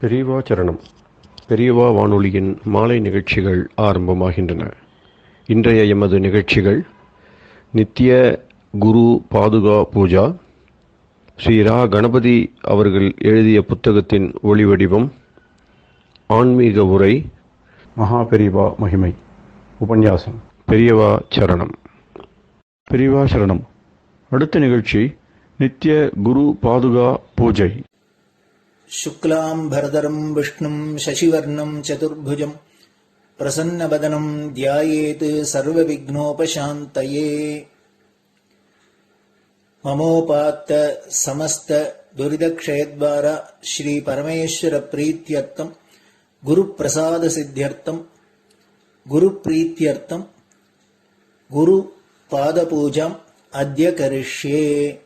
பெரியவா சரணம். பெரியவா வானொலியின் மாலை நிகழ்ச்சிகள் ஆரம்பமாகின்றன. இன்றைய எமது நிகழ்ச்சிகள் நித்திய குரு பாதுகா பூஜா, ஸ்ரீ ரா கணபதி அவர்கள் எழுதிய புத்தகத்தின் ஒளிவடிவம், ஆன்மீக உரை, மகா பெரியவா மகிமை, உபன்யாசம். பெரியவா சரணம். பெரியவா சரணம். அடுத்த நிகழ்ச்சி நித்திய குரு பாதுகா பூஜை. शुक्लां भरदरं विष्णुं शशिवर्णं चतुर्भुजं प्रसन्नवदनं ध्यायेत् सर्वविघ्नोपशान्तये। ममोपात्त समस्त दुरितक्षयद्वारा श्री परमेश्वर प्रीत्यर्थं गुरुप्रसाद सिद्ध्यर्थं गुरुप्रीत्यर्थं गुरुपादपूजाम् अद्य करिष्ये।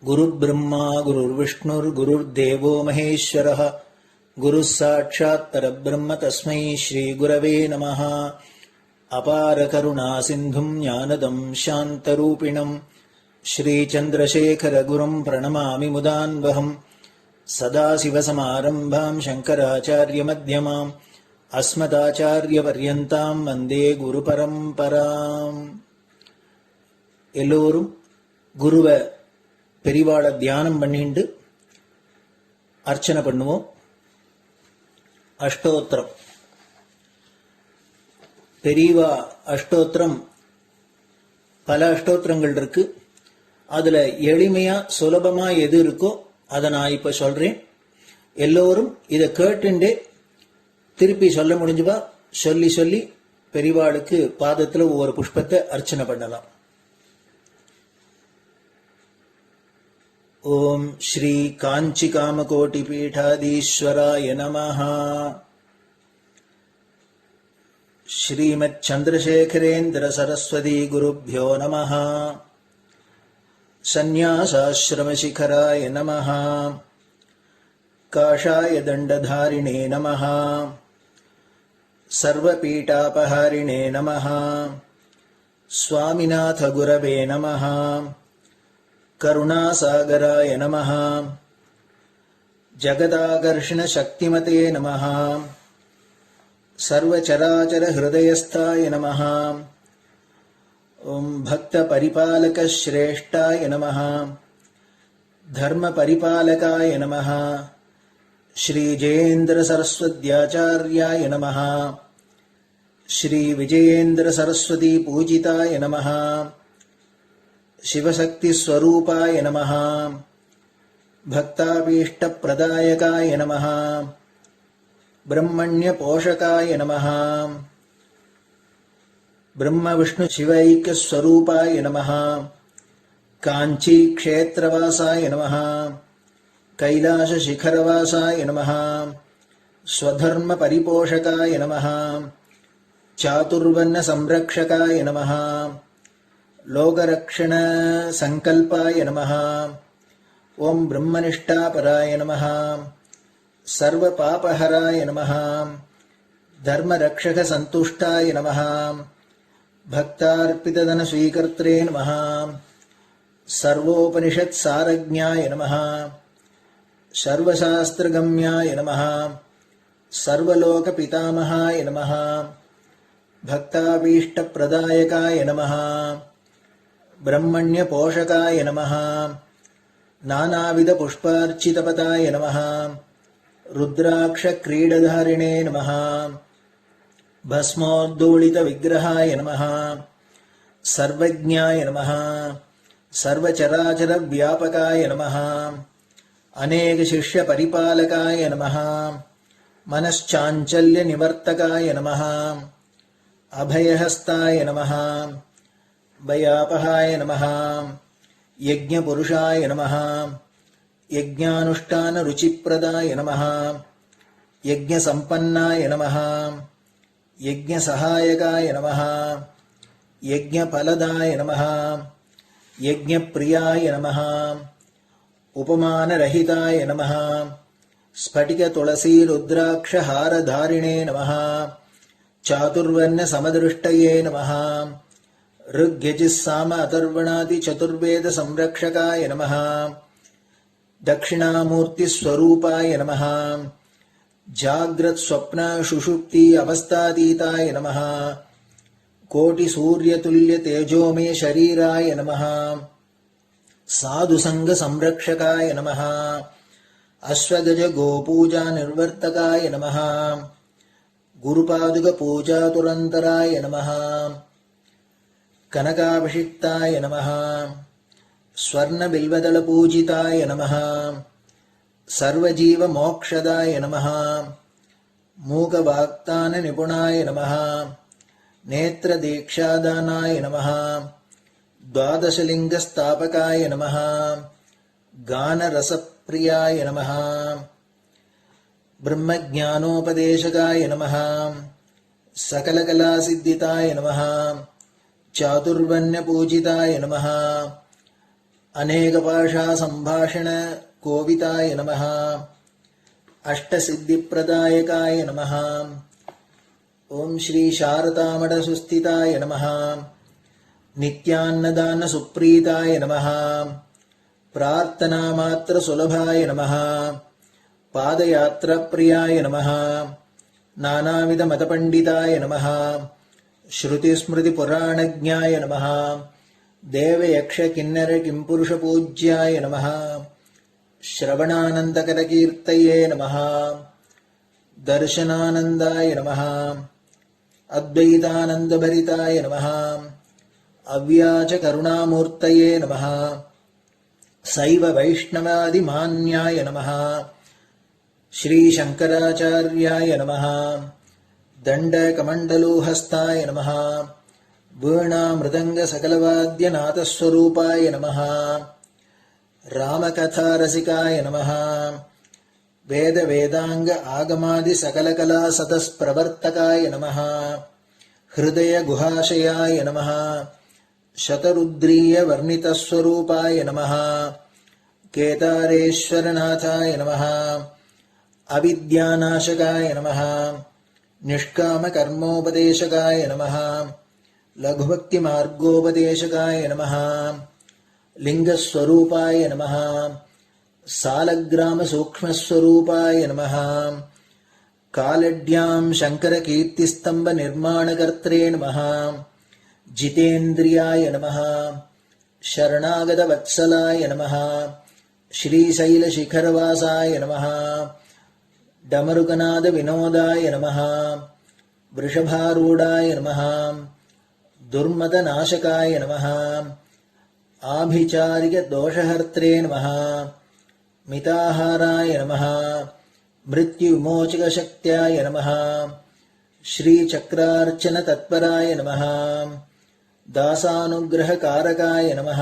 गुरुर्ब्रह्मा गुरुर्विष्णुर्गुरुर्देवो महेश्वरः गुरुः साक्षात् परब्रह्म तस्मै श्रीगुरवे नमः। अपारकरुणासिन्धुं ज्ञानदं शान्तरूपिणं श्रीचन्द्रशेखरगुरुं प्रणमामि मुदान्वहम्। सदाशिवसमारम्भां शङ्कराचार्यमध्यमाम् अस्मदाचार्यपर्यन्तां वन्दे गुरुपरम्पराम्. எல்லோரும் குருவை பெரிவாளை தியானம் பண்ணிண்டு அர்ச்சனை பண்ணுவோம். அஷ்டோத்திரம். பெரியவா அஷ்டோத்திரம் பல அஷ்டோத்திரங்கள் இருக்கு. அதுல எளிமையா சுலபமா எது இருக்கோ அதை நான் இப்ப சொல்றேன். எல்லோரும் இதை கேட்டுண்டே திருப்பி சொல்ல முடிஞ்சுவா சொல்லி சொல்லி பெரிவாளுக்கு பாதத்துல ஒவ்வொரு புஷ்பத்தை அர்ச்சனை பண்ணலாம். ओम श्री कांची कामकोटि पीठाधीश्वराय नमः. श्रीमत् चंद्रशेखरेन्द्र सरस्वती गुरुभ्यो नमः. संन्यासाश्रम शिखराय नमः. काषाय दंडधारिणे नमः. सर्वपीठापहारिणे नमः. स्वामिनाथ गुरवे नमः. करुणासागराय नमः. जगदाकर्षण शक्तिमते नमः. सर्वचराचर हृदयस्थाय नमः. ओम भक्त परिपालक श्रेष्ठाय नमः. धर्म परिपालकाय नमः. श्री जयेन्द्र सरस्वत्याचार्याय नमः. श्री विजयेन्द्र सरस्वती पूजिताय नमः. शिवशक्ति स्वरूपाय नमः. भक्ताभीष्ट प्रदायकाय नमः. ब्रह्मण्य पोषकाय नमः. ब्रह्म विष्णु शिवैक्य स्वरूपाय नमः. कांची क्षेत्रवासाय नमः. कैलाश शिखरवासाय नमः. स्वधर्म परिपोषकाय नमः. चातुर्वर्ण संरक्षकाय नमः. लोकरक्षण संकल्पाय नमः. ओम ब्रह्मनिष्ठापराय नमः. सर्वपापहराय नमः. धर्मरक्षक संतुष्टाय नमः. भक्तार्पितधन स्वीकर्त्रे नमः. सर्वोपनिषत् सारज्ञाय नमः. सर्वशास्त्रगम्याय नमः. सर्वलोक पितामहाय नमः. भक्ताभीष्ट प्रदायकाय नमः. ब्रह्मण्य पोषकाय नमः. नानाविध पुष्पार्चितपताय नमः. रुद्राक्ष क्रीडधारिणे नमः. भस्मोद्दोलित विग्रहाय नमः. सर्वज्ञाय नमः. सर्वचराचर व्यापकाय नमः. अनेक शिष्य परिपालकाय नमः. मनश्चाञ्चल्य निवर्तकाय नमः. अभयहस्ताय नमः. भयापहाय नमः. यज्ञपुरुषाय नमः. यज्ञानुष्ठान रुचिप्रदाय नमः. यज्ञसम्पन्नाय नमः. यज्ञसहायकाय नमः. यज्ञफलदाय नमः. यज्ञप्रियाय नमः. उपमानरहिताय नमः. स्फटिक तुलसी रुद्राक्ष हारधारिणे नमः. चातुर्वर्ण समदृष्टये नमः. ऋग्यजुस्साम अथर्वणादि चतुर्वेद संरक्षकाय नमः. दक्षिणामूर्तिस्वरूपाय नमः जाग्रत् स्वप्न सुषुप्ति अवस्थातीताय नमः कोटिसूर्यतुल्यतेजोमय शरीराय नमः साधुसङ्गसंरक्षकाय नमः अश्वगज गोपूजा निर्वर्तकाय नमः गुरुपादुकपूजातुरन्तराय नमः कनकाभिषिक्ताय नमः स्वर्णबिल्वदलपूजिताय नमः सर्वजीवमोक्षदाय नमः मूकवाक्ताननिपुणाय नमः नेत्रदीक्षादानाय नमः द्वादशलिङ्गस्थापकाय नमः गानरसप्रियाय नमः ब्रह्मज्ञानोपदेशकाय नमः सकलकलासिद्धिताय नमः चातुर्वर्ण्यपूजिताय नमः अनेकभाषासम्भाषण कोविताय नमः अष्टसिद्धिप्रदायकाय नमः ओम श्री शारदामठसुस्थिताय नमः नित्यान्नदानसुप्रीताय नमः प्रार्थनामात्रसुलभाय नमः पादयात्राप्रियाय नमः नानाविधमतपण्डिताय नमः श्रुतिस्मृतिपुराणज्ञाय नमः देवयक्षकिन्नरकिंपुरुषपूज्याय नमः श्रवणानन्दकरकीर्तये नमः दर्शनानन्दाय नमः अद्वैतानन्दभरिताय नमः अव्याजकरुणामूर्तये नमः शैव वैष्णवादिमान्याय नमः श्रीशङ्कराचार्याय नमः दण्डकमण्डलोहस्ताय नमः वीणामृदङ्गसकलवाद्यनाथस्वरूपाय नमः रामकथारसिकाय नमः वेदवेदाङ्ग आगमादिसकलकलासतस्प्रवर्तकाय नमः हृदयगुहाशयाय नमः शतरुद्रीयवर्णितस्वरूपाय नमः केदारेश्वरनाथाय नमः अविद्यानाशकाय नमः निष्कामकर्मोपदेशकाय नमः लघुभक्तिमार्गोपदेशकाय नमः लिङ्गस्वरूपाय नमः सालग्रामसूक्ष्मस्वरूपाय नमः कालड्यां शङ्करकीर्तिस्तम्भनिर्माणकर्त्रे नमः जितेन्द्रियाय नमः शरणागतवत्सलाय नमः श्रीशैलशिखरवासाय नमः डमरुकनादविनोदाय नमः वृषभारूढाय नमः दुर्मदनाशकाय नमः आभिचारिकदोषहर्त्रे नमः मिताहाराय नमः मृत्युविमोचकशक्त्याय नमः श्रीचक्रार्चनतत्पराय नमः दासानुग्रहकारकाय नमः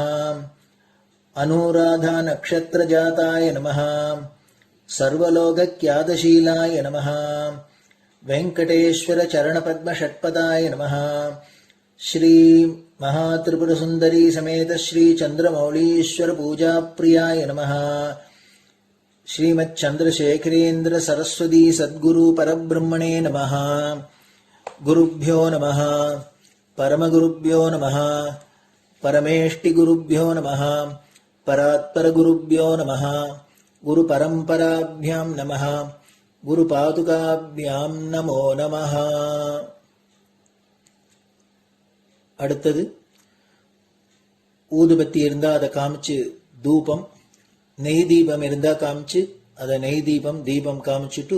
अनुराधानक्षत्रजाताय नमः सर्वलोकख्यातशीलाय नमः वेङ्कटेश्वरचरणपद्मषट्पदाय नमः श्री महात्रिपुरसुन्दरी समेत श्री चन्द्रमौलीश्वर पूजाप्रियाय नमः श्रीमच्चन्द्रशेखरेन्द्र सरस्वती सद्गुरु परब्रह्मणे नमः गुरुभ्यो नमः परमगुरुभ्यो नमः परमेष्टिगुरुभ्यो नमः परात्परगुरुभ्यो नमः गुरुपरम्पराभ्यां नमः गुरुपादुकाभ्यां नमो नमः. அடுத்தது ஊதுபத்தி இருந்தா அதை காமிச்சு தூபம், நெய் தீபம் இருந்தா காமிச்சு அதை நெய் தீபம் தீபம் காமிச்சுட்டு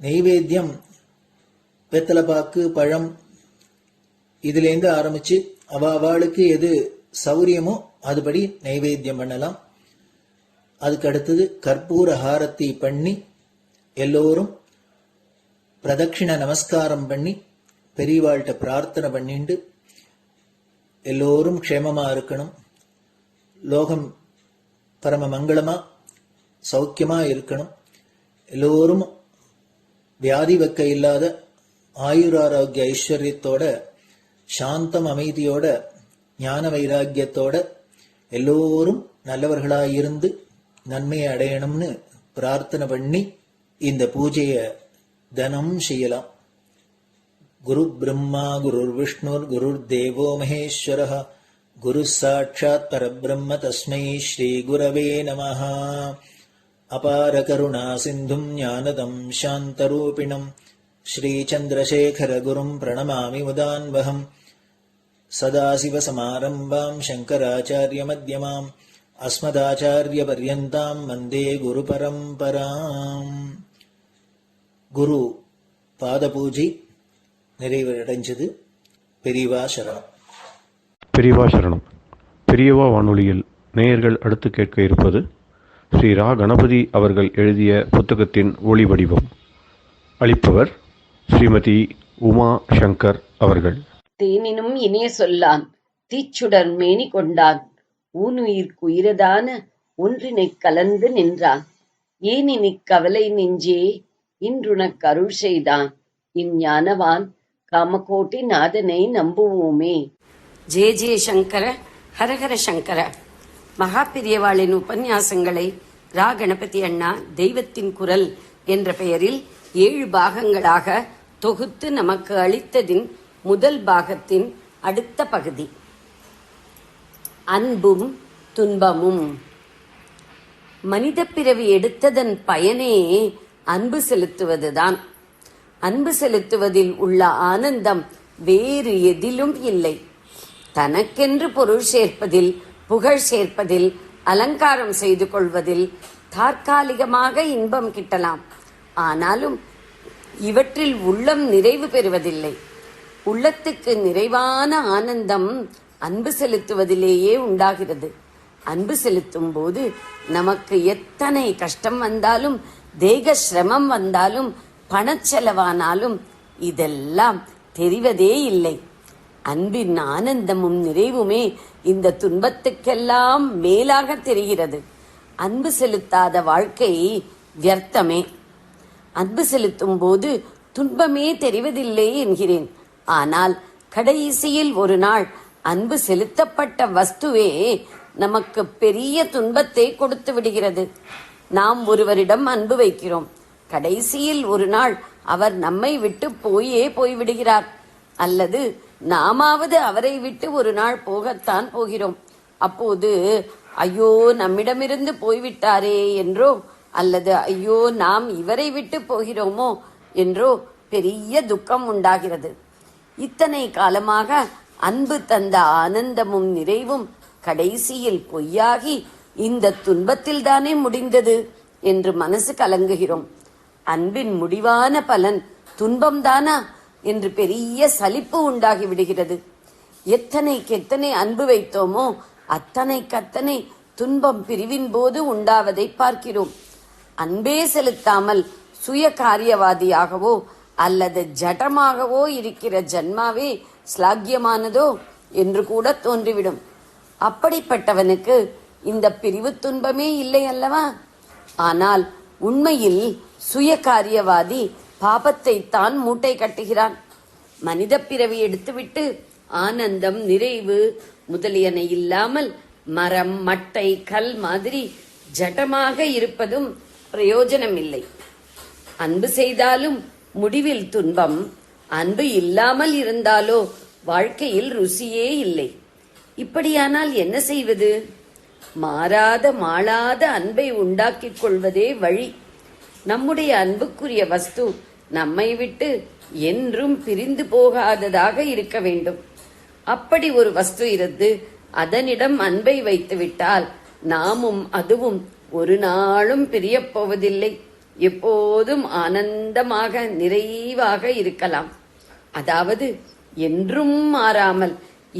நைவேத்தியம் வெத்தலைப்பாக்கு பழம் இதுலேருந்து ஆரம்பிச்சு அவளுக்கு எது சௌரியமோ அதுபடி நைவேத்தியம் பண்ணலாம். அதுக்கு அடுத்தது கற்பூர ஹாரத்தி பண்ணி எல்லோரும் பிரதட்சிண நமஸ்காரம் பண்ணி பெரியவாள்கிட்ட பிரார்த்தனை பண்ணிண்டு எல்லோரும் க்ஷேமமா இருக்கணும், லோகம் பரம மங்களமா சௌக்கியமா இருக்கணும், எல்லோரும் வியாதி வெக்க இல்லாத ஆயுராரோக்கிய ஐஸ்வர்யத்தோட சாந்தம் அமைதியோட ஞான வைராக்கியத்தோட எல்லோரும் நல்லவர்களாயிருந்து நன்மையை அடையணும்னு பிரார்த்தனை பண்ணி இந்த பூஜையை தினம் செய்யலாம். குரு பிரம்மா குருர் விஷ்ணுர் குருர் தேவோ மகேஸ்வரः குரு சாட்சாத் பரபிரம்ம தஸ்மை ஸ்ரீ குரவே நமஹ. அபார கருணா சிந்தும் ஞானதம் சாந்தரூபிணம் ஸ்ரீ சந்திரசேகர குரும் பிரணமாமி முதான்வகம். சதாசிவசமாரம்பாம் சங்கராச்சாரிய மத்யமாம் அஸ்மதாச்சாரிய பர்யந்தாம் வந்தே குரு பரம்பராம். குரு பாத பூஜை நிறைவடைஞ்சது. பெரியவா சரணம். பெரியவா சரணம். பெரியவா வானொலியில் நேயர்கள் அடுத்து கேட்க இருப்பது ஸ்ரீ ரா கணபதி அவர்கள் எழுதிய புத்தகத்தின் ஒளி வடிவம். அளிப்பவர் ஸ்ரீமதி உமா சங்கர் அவர்கள். தேனினும் இனிய சொல்லான் தீச்சுடர் மேனி கொண்டான் ஊனுயிர்க்குயிரதான ஒன்றினைக் கலந்து நின்றான் ஏனினிக் கவலை நெஞ்சே இன்றுனக் அருள் செய்தான் இஞ்ஞானவான் காமகோட்டி நாதனை நம்புவோமே. ஜே ஜே சங்கர ஹரஹர சங்கர. மகாபெரியவாளின் உபன்யாசங்களை ரா கணபதி அண்ணா தெய்வத்தின் குரல் என்ற பெயரில் 7 பாகங்களாக தொகுத்து நமக்கு அளித்ததின் முதல் பாகத்தின் அடுத்த பகுதி அன்பும் துன்பமும். மனித பிறவி எடுத்ததன் பயனே அன்பு செலுத்துவதுதான். அன்பு செலுத்துவதில் உள்ள ஆனந்தம் வேறு எதிலும் இல்லை. தனக்கென்று பொருள் சேர்ப்பதில், புகழ் சேர்ப்பதில், அலங்காரம் செய்து கொள்வதில் தற்காலிகமாக இன்பம் கிட்டலாம். ஆனாலும் இவற்றில் உள்ளம் நிறைவு பெறுவதில்லை. உள்ளத்துக்கு நிறைவான ஆனந்தம் அன்பு செலுத்துவதிலேயே உண்டாகிறது. அன்பு செலுத்தும் போது நமக்கு எத்தனை கஷ்டம் வந்தாலும், தேக சிரமம் வந்தாலும், பணச்செலவானாலும் இதெல்லாம் தெரிவதே இல்லை. அன்பின் ஆனந்தமும் நிறைவுமே இந்த துன்பத்துக்கெல்லாம் மேலாக தெரிகிறது. அன்பு செலுத்தாத வாழ்க்கை வியர்த்தமே. அன்பு செலுத்தும் போது துன்பமே தெரிவதில்லை என்கிறேன். ஆனால் கடைசியில் ஒரு நாள் அன்பு செலுத்தப்பட்ட வஸ்துவே நமக்கு பெரிய துன்பத்தை கொடுத்து விடுகிறது. நாம் ஒருவரிடம் அன்பு வைக்கிறோம். கடைசியில் ஒரு நாள் அவர் நம்மை விட்டு போய்விடுகிறார். அல்லது நாமாவது அவரை விட்டு ஒரு நாள் போகத்தான் போகிறோம். அப்போது ஐயோ நம்மிடமிருந்து போய்விட்டாரே என்றோ, அல்லது ஐயோ நாம் இவரை விட்டு போகிறோமோ என்றோ பெரிய துக்கம் உண்டாகிறது. இத்தனை காலமாக அன்பு தந்த ஆனந்தமும் நிறைவும் கடைசியில் பொய்யாகி இந்த துன்பத்தில் தானே முடிந்தது என்று மனசு கலங்குகிறோம். அன்பின் முடிவான பலன் துன்பம்தானா என்று பெரிய சலிப்பு உண்டாகி விடுகிறது. எத்தனை அன்பு வைத்தோமோ அத்தனை துன்பம் பிரிவின் போது உண்டாவதை பார்க்கிறோம். அன்பே செலுத்தாமல் சுய காரியவாதியாகவோ அல்லது ஜடமாகவோ இருக்கிற ஜன்மாவே ஸ்லாக்கியமானதோ என்று கூட தோன்றிவிடும். அப்படிப்பட்டவனுக்கு இந்த பிரிவு துன்பமே இல்லை அல்லவா? ஆனால் உண்மையில் சுய காரியவாதி பாபத்தை தான் மூட்டை கட்டுகிறான். மனித பிறவி எடுத்துவிட்டு ஆனந்தம், நிறைவு முதலியன இல்லாமல் மரம், மட்டை, கல் மாதிரி ஜடமாக இருப்பதும் பிரயோஜனமில்லை. அன்பு செய்தாலும் முடிவில் துன்பம். அன்பு இல்லாமல் இருந்தாலோ வாழ்க்கையில் ருசியே இல்லை. இப்படியானால் என்ன செய்வது? மாளாத அன்பை உண்டாக்கிக் கொள்வதே வழி. நம்முடைய அன்புக்குரிய வஸ்து நம்மை விட்டு என்றும் பிரிந்து போகாததாக இருக்க வேண்டும். அப்படி ஒரு வஸ்து இருந்து அதனிடம் அன்பை வைத்துவிட்டால் நாமும் அதுவும் ஒரு நாளும் பிரியப் போவதில்லை. எப்போதும் ஆனந்தமாக நிறைவாக இருக்கலாம். அதாவது என்றும் மாறாமல்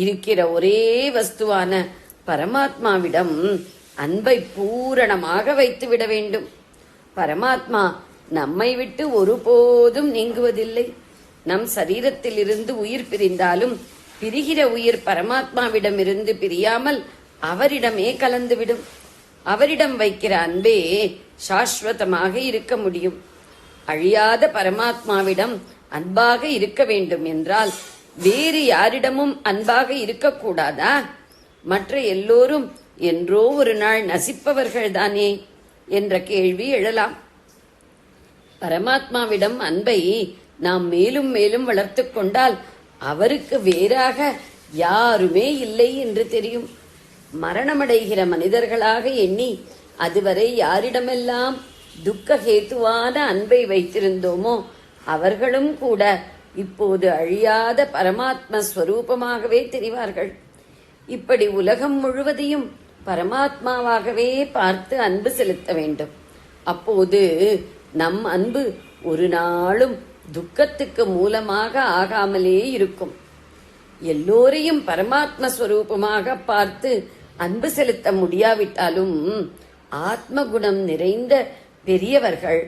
இருக்கிற ஒரே வஸ்துவான பரமாத்மாவிடம் அன்பை பூரணமாக வைத்துவிட வேண்டும். பரமாத்மா நம்மை விட்டு ஒருபோதும் நீங்குவதில்லை. நம் சரீரத்தில் இருந்து உயிர் பிரிந்தாலும் பிரிகிற உயிர் பரமாத்மாவிடமிருந்து பிரியாமல் அவரிடமே கலந்துவிடும். அவரிடம் வைக்கிற அன்பே சாஸ்வதமாக இருக்க முடியும். அழியாத பரமாத்மாவிடம் அன்பாக இருக்க வேண்டும் என்றால் வேறு யாரிடமும் அன்பாக இருக்கக்கூடாதா? மற்ற எல்லோரும் என்றோ ஒரு நாள் நசிப்பவர்கள்தானே என்ற கேள்வி எழலாம். பரமாத்மாவிடம் அன்பை நாம் மேலும் மேலும் வளர்த்து கொண்டால் அவருக்கு வேறாக யாருமே இல்லை என்று தெரியும். மரணமடைகிற மனிதர்களாக எண்ணி அதுவரை யாரிடமெல்லாம் துக்கஹேத்துவான அன்பை வைத்திருந்தோமோ அவர்களும் கூட இப்போது அழியாத பரமாத்ம ஸ்வரூபமாகவே தெரிவார்கள். இப்படி உலகம் முழுவதையும் பரமாத்மாவாகவே பார்த்து அன்பு செலுத்த வேண்டும். அப்போது நம் அன்பு ஒரு நாளும் துக்கத்துக்கு மூலமாக ஆகாமலே இருக்கும். எல்லோரையும் பரமாத்ம ஸ்வரூபமாக பார்த்து அன்பு செலுத்த முடியாவிட்டாலும் ஆத்ம குணம் நிறைந்த பெரியவர்கள்,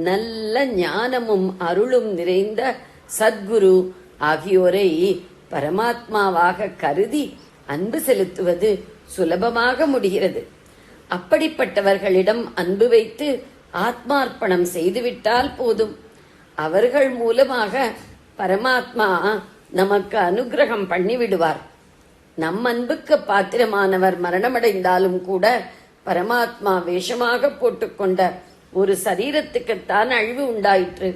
நல்ல ஞானமும் அருளும் நிறைந்த சத்குரு ஆகியோரை பரமாத்மாவாக கருதி அன்பு செலுத்துவது சுலபமாக முடிகிறது. அப்படிப்பட்டவர்களிடம் அன்பு வைத்து ஆத்மார்ப்பணம் செய்துவிட்டால் போதும். அவர்கள் மூலமாக பரமாத்மா நமக்கு அனுகிரகம் பண்ணிவிடுவார். நம் அன்புக்கு பாத்திரமானவர் மரணமடைந்தாலும் கூட பரமாத்மா வேஷமாக போட்டுக்கொண்ட ஒரு சரீரத்துக்குத்தான் அழிவு உண்டாயிற்று.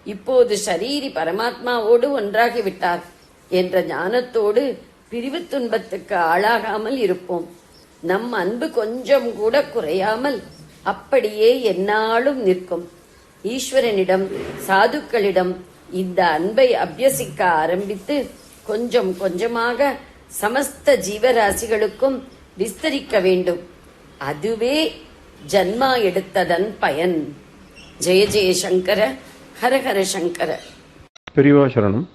இப்போது ஷரீரி பரமாத்மாவோடு ஒன்றாகிவிட்டார் என்ற ஞானத்தோடு பிரிவு துன்பத்துக்கு ஆளாகாமல் இருப்போம். நம் அன்பு கொஞ்சம் கூட குறையாமல் அப்படியே எந்நாளும் நிற்கும். ஈஸ்வரனிடம், சாதுக்களிடம் இந்த அன்பை அபியசிக்க ஆரம்பித்து கொஞ்சம் கொஞ்சமாக சமஸ்த ஜீவராசிகளுக்கும் விஸ்தரிக்க வேண்டும். அதுவே ஜன்மா எடுத்ததன் பயன். ஜெய ஜெய சங்கர, ஹரஹர சங்கர. பெரியவா சரணம்.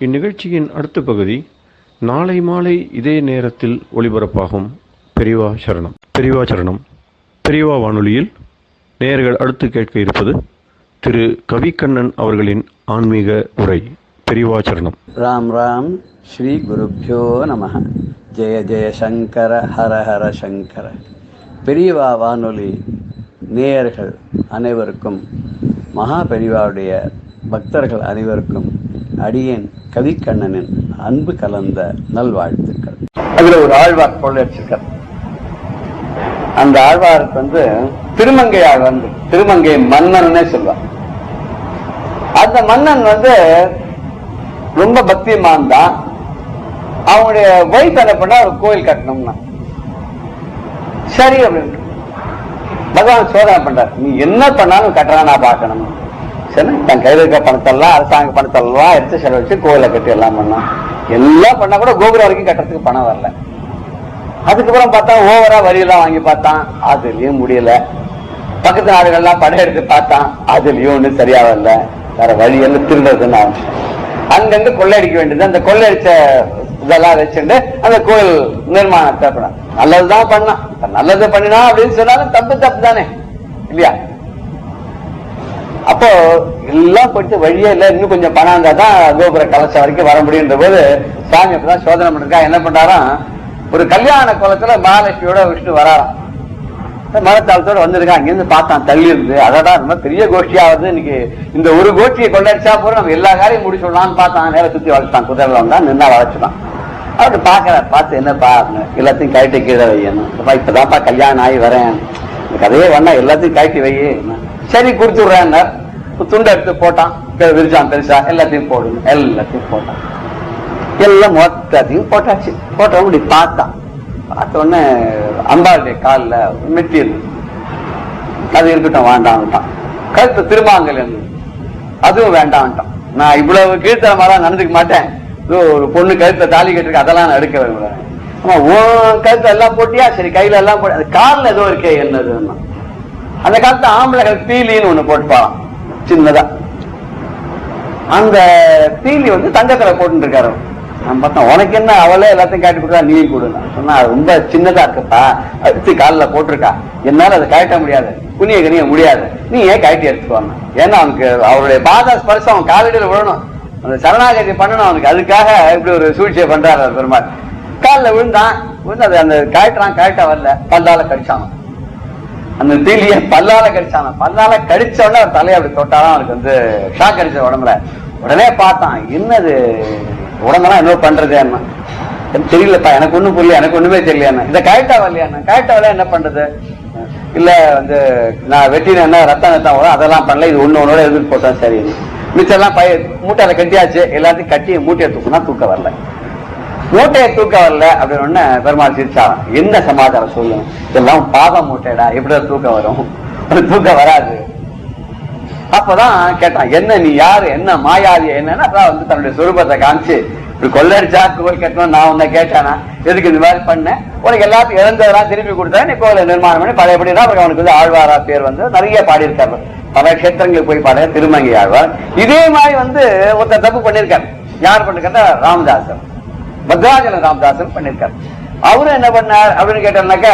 இந்நிகழ்ச்சியின் அடுத்த பகுதி நாளை மாலை இதே நேரத்தில் ஒளிபரப்பாகும். பெரியவா சரணம். பெரியவா சரணம். பெரியவா வானொலியில் நேயர்கள் அடுத்து கேட்க இருப்பது திரு கவிக்கண்ணன் அவர்களின் ஆன்மீக உரை. பெரியவா சரணம். ராம் ராம். ஸ்ரீ குருப்யோ நம. ஜெய ஜெய சங்கர, ஹர ஹர சங்கர. பெரியவா வானொலி நேயர்கள் அனைவருக்கும், மகா பெரியவாவுடைய பக்தர்கள் அனைவருக்கும் அடியேன் கவிக்கண்ணனின் அன்பு கலந்த நல்வாழ்த்துக்கள். அதுல ஒரு ஆழ்வார் கொள்ளையடிச்சிருக்கார். அந்த ஆழ்வாருக்கு திருமங்கை ஆழ்வார், திருமங்கை மன்னன்னே சொல்லுவார். அந்த மன்னன் ரொம்ப பக்திமான் தான். அவனுடைய வைஃப் என்ன பண்ணா ஒரு கோயில் கட்டணும்னா சரி அப்படின்னு பகவான் சோதனை பண்றார். நீ என்ன பண்ணாலும் கட்டணம் நான் பார்க்கணும். சரி, தன் கையில் இருக்க பணத்தெல்லாம், அரசாங்க பணத்தெல்லாம் எடுத்து செலவழிச்சு கோயிலை கட்டி எல்லாம் பண்ணான். எல்லாம் பண்ணா கூட கோபுரம் வரைக்கும் கட்டுறதுக்கு பணம் வரல. அதுக்கப்புறம் பார்த்தா ஓவரா வரியெல்லாம் வாங்கி பார்த்தான், அதுலயும் முடியல. பக்கத்து நாடுகள்லாம் படையெடுத்து பார்த்தான், அதுலயும் ஒண்ணு சரியா வரல. வேற வழியெல்லாம் திருடுறதுன்னு ஆரம்பிச்சு அங்கங்க கொள்ளையடிக்க வேண்டியது. அந்த கொள்ளையடிச்ச இதெல்லாம் வச்சுட்டு அந்த கோயில் நிர்மாணத்தை பண்ணான். நல்லதுதான் பண்ணான். நல்லது பண்ணினா அப்படின்னு சொன்னாலும் தப்பு தானே இல்லையா? அப்போ எல்லாம் போயிட்டு வழியே இல்லை, இன்னும் கொஞ்சம் பணம் இருந்தா தான் கோபுர கலசம் வரைக்கும் வர முடியுன்ற போது சாமி அப்பதான் சோதனை பண்ணிருக்கா. என்ன பண்றாராம், ஒரு கல்யாண கோலத்துல மகாலட்சுமியோட விஷ்ணு வராராம். மரத்தாளத்தோட வந்திருக்கா. அங்கிருந்து பார்த்தான், தள்ளி இருந்து. அதான் ரொம்ப பெரிய கோஷ்டியா வருது இன்னைக்கு. இந்த ஒரு கோஷ்டியை கொள்ளடிச்சா போற நம்ம எல்லா காரையும் முடிச்சுடலாம்னு பார்த்தான். நேரம் சுத்தி வளர்த்தான், குதிரைல வந்தான், நின்னா வளர்ச்சுட்டான். அவரு பாக்குறாரு, பார்த்து என்னப்பா எல்லாத்தையும் கழட்டி கீழே வையணும். இப்பதான்ப்பா கல்யாணம் ஆகி வரேன், கதையே வேணா எல்லாத்தையும் கழட்டி வையே. சரி கொடுத்து விடுறேன். துண்டை எடுத்து போட்டான், விரிச்சான் பெருசா. எல்லாத்தையும் போடுங்க, எல்லாத்தையும் போட்டான். எல்லாம் மொத்தத்தையும் போட்டாச்சு. போட்ட இப்படி பார்த்தான். பார்த்த உடனே அம்பாளுடைய காலில் மெட்டி இருந்தது. அது இருக்கட்டும், வேண்டாம்ட்டான். கழுத்து திருமாங்கல் இருந்தது, அதுவும் வேண்டாம்ட்டான். நான் இவ்வளவு கீழ்த்தரமாலாம் நடந்துக்க மாட்டேன். ஒரு பொண்ணு கழுத்தை தாலி கட்டிருக்கு, அதெல்லாம் நான் எடுக்க விரும்புறேன். ஆமா, உன் கழுத்தை எல்லாம் போட்டியா? சரி, கையில எல்லாம் போட்டு. அது காலில் ஏதோ இருக்கே, என்னதுன்னா அந்த காலத்து ஆம்பளைகள் பீலின்னு ஒண்ணு போட்டுப்பான் சின்னதா. அந்த பீலி தங்கத்துல போட்டு இருக்காரு. நான் பார்த்தேன், உனக்கு என்ன அவளே எல்லாத்தையும் காட்டி கொடுத்தா நீ கொடுங்க சொன்னா, ரொம்ப சின்னதா இருக்குப்பா, அடுத்து காலில் போட்டிருக்கா, என்னால அதை கழட்ட முடியாது, குனிய கனிய முடியாது, நீ ஏன் கழட்டி எடுத்துக்கோங்க. ஏன்னா அவனுக்கு அவருடைய பாத ஸ்பர்சம் அவன் காலடியில் விழணும், அந்த சரணாகதி பண்ணணும் அவனுக்கு. அதுக்காக இப்படி ஒரு சூழ்ச்சியை பண்றாரு பெருமாள். காலில் விழுந்தான், விழுந்து அந்த கழட்டுறான், கழட்ட வரல, பல்லால கடிச்சான். அந்த தீலிய பல்லால கடிச்சான. பல்லால கடிச்ச உடனே அவர் தலையை அப்படி தொட்டாலும் அவனுக்கு ஷாக் அடிச்ச உடம்புல. உடனே பார்த்தான், என்னது உடம்பெல்லாம் என்ன பண்றது, என்ன தெரியலப்பா, எனக்கு ஒண்ணும் புரியல, எனக்கு ஒண்ணுமே தெரியல. இதை கரெக்டா வரலையா? கரெக்டா வரல, என்ன பண்றது? இல்ல நான் வெட்டின என்ன ரத்தம் வரும், அதெல்லாம் பண்ணல, இது ஒன்னோட எதிர்த்து போட்டா சரி. மிச்சம் எல்லாம் மூட்டையில கட்டியாச்சு, எல்லாத்தையும் கட்டி மூட்டையை தூக்குனா தூக்க வரல. மூட்டையை தூக்க வரல அப்படின்னு பெருமாள் சிரிச்சாராம். என்ன சமாச்சாரம் சொல்லுங்க, இதெல்லாம் பாவ மூட்டைடா, எப்படி தூக்கம் வரும்? தூக்கம் வராது. அப்பதான் கேட்டான், என்ன நீ யாரு, என்ன மாயாதி என்னன்னு. அதான் தன்னுடைய சொரூபத்தை காமிச்சு, இப்படி கொள்ளடிச்சா கோயில் கட்டணும் நான் உன்னை கேட்டானா, எதுக்கு இந்த மாதிரி பண்ண, உனக்கு எல்லாத்தையும் இழந்ததெல்லாம் திருப்பி கொடுத்தா நீ கோயிலை நிர்மாணம் பண்ணி பழையபடினா அவனுக்கு ஆழ்வாரா பேர் நிறைய பாடியிருக்காரு. பல கஷேத்திரங்களுக்கு போய் பாடுற திருமங்கை ஆழ்வார். இதே மாதிரி ஒருத்தர் தப்பு பண்ணிருக்காரு. யார் பண்ணிருக்கா? ராமதாசன், பத்ராஜல ராமதாசன் பண்ணிருக்காரு. அவரு என்ன பண்ணார் அப்படின்னு கேட்டாருனாக்க,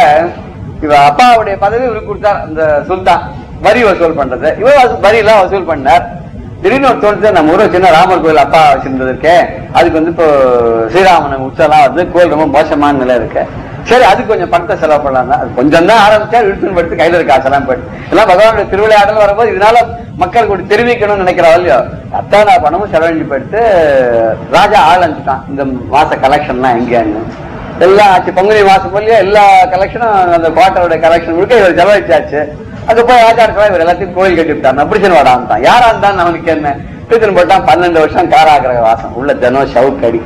இவ அப்பாவுடைய பதவி இவருக்கு கொடுத்தார் அந்த சுல்தான், வரி வசூல் பண்றது. இவர் வரி எல்லாம் வசூல் பண்ணார். திடீர்னு ஒரு தோணுது, நம்ம ஊரை சின்ன ராமர் கோயில் அப்பா வச்சிருந்தது இருக்கே, அதுக்கு இப்போ ஸ்ரீராமன் உற்சவம் கோயில் ரொம்ப மோசமான நிலை இருக்கு, சரி அதுக்கு கொஞ்சம் பணத்தை செலவு பண்ணலாம். அது கொஞ்சம் தான் ஆரம்பிச்சா இழுத்துன்னு படுத்து கையில இருக்க காசெல்லாம் போயிட்டு எல்லாம் பகவானுடைய திருவிளையாடல் வரும்போது இதனால மக்கள் கூட தெரிவிக்கணும்னு நினைக்கிறா இல்லையோ, அத்தனை பணமும் செலவழிஞ்சு போயிட்டு ராஜா ஆள் அனுப்பிட்டான். இந்த மாச கலெக்ஷன்லாம் எங்கேன்னு எல்லாம் ஆச்சு. பங்குனி மாசம் போலியோ எல்லா கலெக்ஷனும் அந்த குவார்டரோட கலெக்ஷன் முழுக்க இவர் செலவழிச்சாச்சு. அங்க போய் ராஜா இவர் எல்லாத்தையும் கோயில் கட்டி விட்டான். பிடிச்சன் வாடான்ட்டான். யாரா இருந்தான் அவனுக்கு என்ன பிடிச்சன் போட்டான். 12 வருஷம் காராகிரக வாசம், உள்ள தினம் ஷவுக்கடி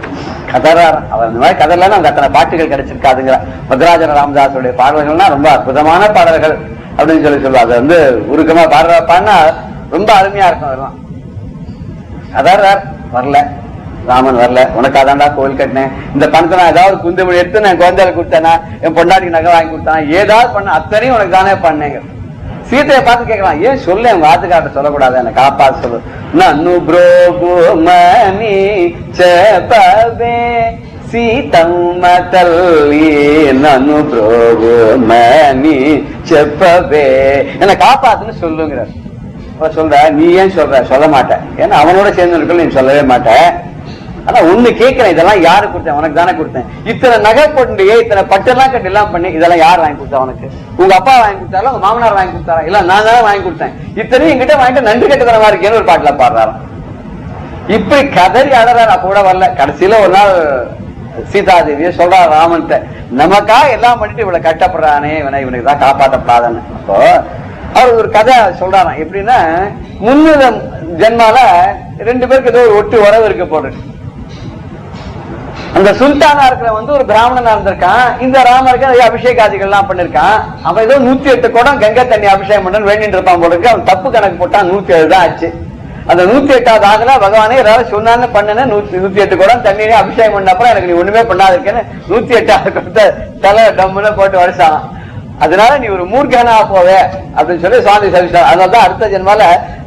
கதறார். அவர் இந்த மாதிரி கதர்லாம் நமக்கு அத்தனை பாட்டுகள் கிடைச்சிருக்காதுங்கிற. பத்ராஜன ராமதாசுடைய பாடல்கள்னா ரொம்ப அற்புதமான பாடல்கள் அப்படின்னு சொல்லுவாங்க. அது உருக்கமா பாடினா ரொம்ப அருமையா இருக்கும். அதெல்லாம் கதறார். வரல, ராமன் வரல, உனக்காதான்டா கோவில் கட்டினேன், இந்த பணத்தை நான் ஏதாவது குந்தமொழி எடுத்து நான் குழந்தைகளை கொடுத்தேனா, என் பொண்டாட்டிக்கு நகை வாங்கி கொடுத்தானா, ஏதாவது பண்ண அத்தனையும் உனக்கு தானே பண்ணேங்க. சீத்தையை பார்த்து கேட்கலாம், ஏன் சொல்ல உங்க ஆத்துக்காட்ட சொல்லக்கூடாது, என்ன காப்பாத்து சொல்லு. நன்னு புரோகு மணி செப்பவே சீதம்ம தல்லி நன்னு புரோகு மணி செப்பவே என்ன காப்பாத்துன்னு சொல்லுங்கிறார். சொல்ற, நீ ஏன் சொல்ற? சொல்ல மாட்டேன், ஏன்னா அவனோட சேர்ந்து இருக்க நீ சொல்லவே மாட்டேன். ஆனா ஒண்ணு கேட்கிறேன், இதெல்லாம் யாரு கொடுத்தேன்? உனக்கு தானே கொடுத்தேன். இத்தனை நகை போட்டு இத்தனை பட்டெல்லாம் கட்டி எல்லாம் பண்ணி இதெல்லாம் யார் வாங்கி கொடுத்தா? உனக்கு உங்க அப்பா வாங்கி கொடுத்தாரா, உங்க மாமனார் வாங்கி கொடுத்தாரா? இல்ல நான் தானே வாங்கி கொடுத்தேன். இத்தனையும் என்கிட்ட வாங்கிட்டு நன்றி கட்டுத்தனமா இருக்கேன்னு ஒரு பாட்டுல பாடுறாராம். இப்படி கதறி அழறாரு. அப்ப கூட வரல. கடைசியில ஒரு நாள் சீதாதேவிய சொல்றாரு ராமன்ட்ட, நமக்கா எல்லாம் பண்ணிட்டு இவ்வளவு கட்டப்படுறானே, இவனுக்கு தான் காப்பாற்றப்படாதான்னு. அப்போ அவர் ஒரு கதை சொல்றாராம். எப்படின்னா, முன்னில ஜென்மால 2 பேருக்கு ஏதோ ஒரு ஒட்டு உறவு இருக்க போடுறது. அந்த சுல்தானா இருக்கிற ஒரு பிராமணனா இருந்திருக்கான். இந்த ராமருக்கு நிறைய அபிஷேகாதிகள் எல்லாம் பண்ணிருக்கான். அவன் ஏதோ 108 குடம் கங்கை தண்ணி அபிஷேகம் பண்ணு வேண்டிட்டு இருப்பான் போல இருக்கு. அவன் தப்பு கணக்கு போட்டான். 107 தான் ஆச்சு. அந்த 108வது ஆகல. பகவானே ஏதாவது சொன்னான்னு பண்ண 108 குடம் தண்ணீரே அபிஷேகம் பண்ண அப்புறம் எனக்கு நீ ஒண்ணுமே பண்ணாது இருக்கேன்னு 108வது குடத்தை தலை டம்முன்னு போட்டு வரிசான். அதனால நீ ஒரு மூர்க்கனா போவே அப்படின்னு சொல்லி சுவாமி சவிச்சார். அதனாலதான் அடுத்த ஜென்மால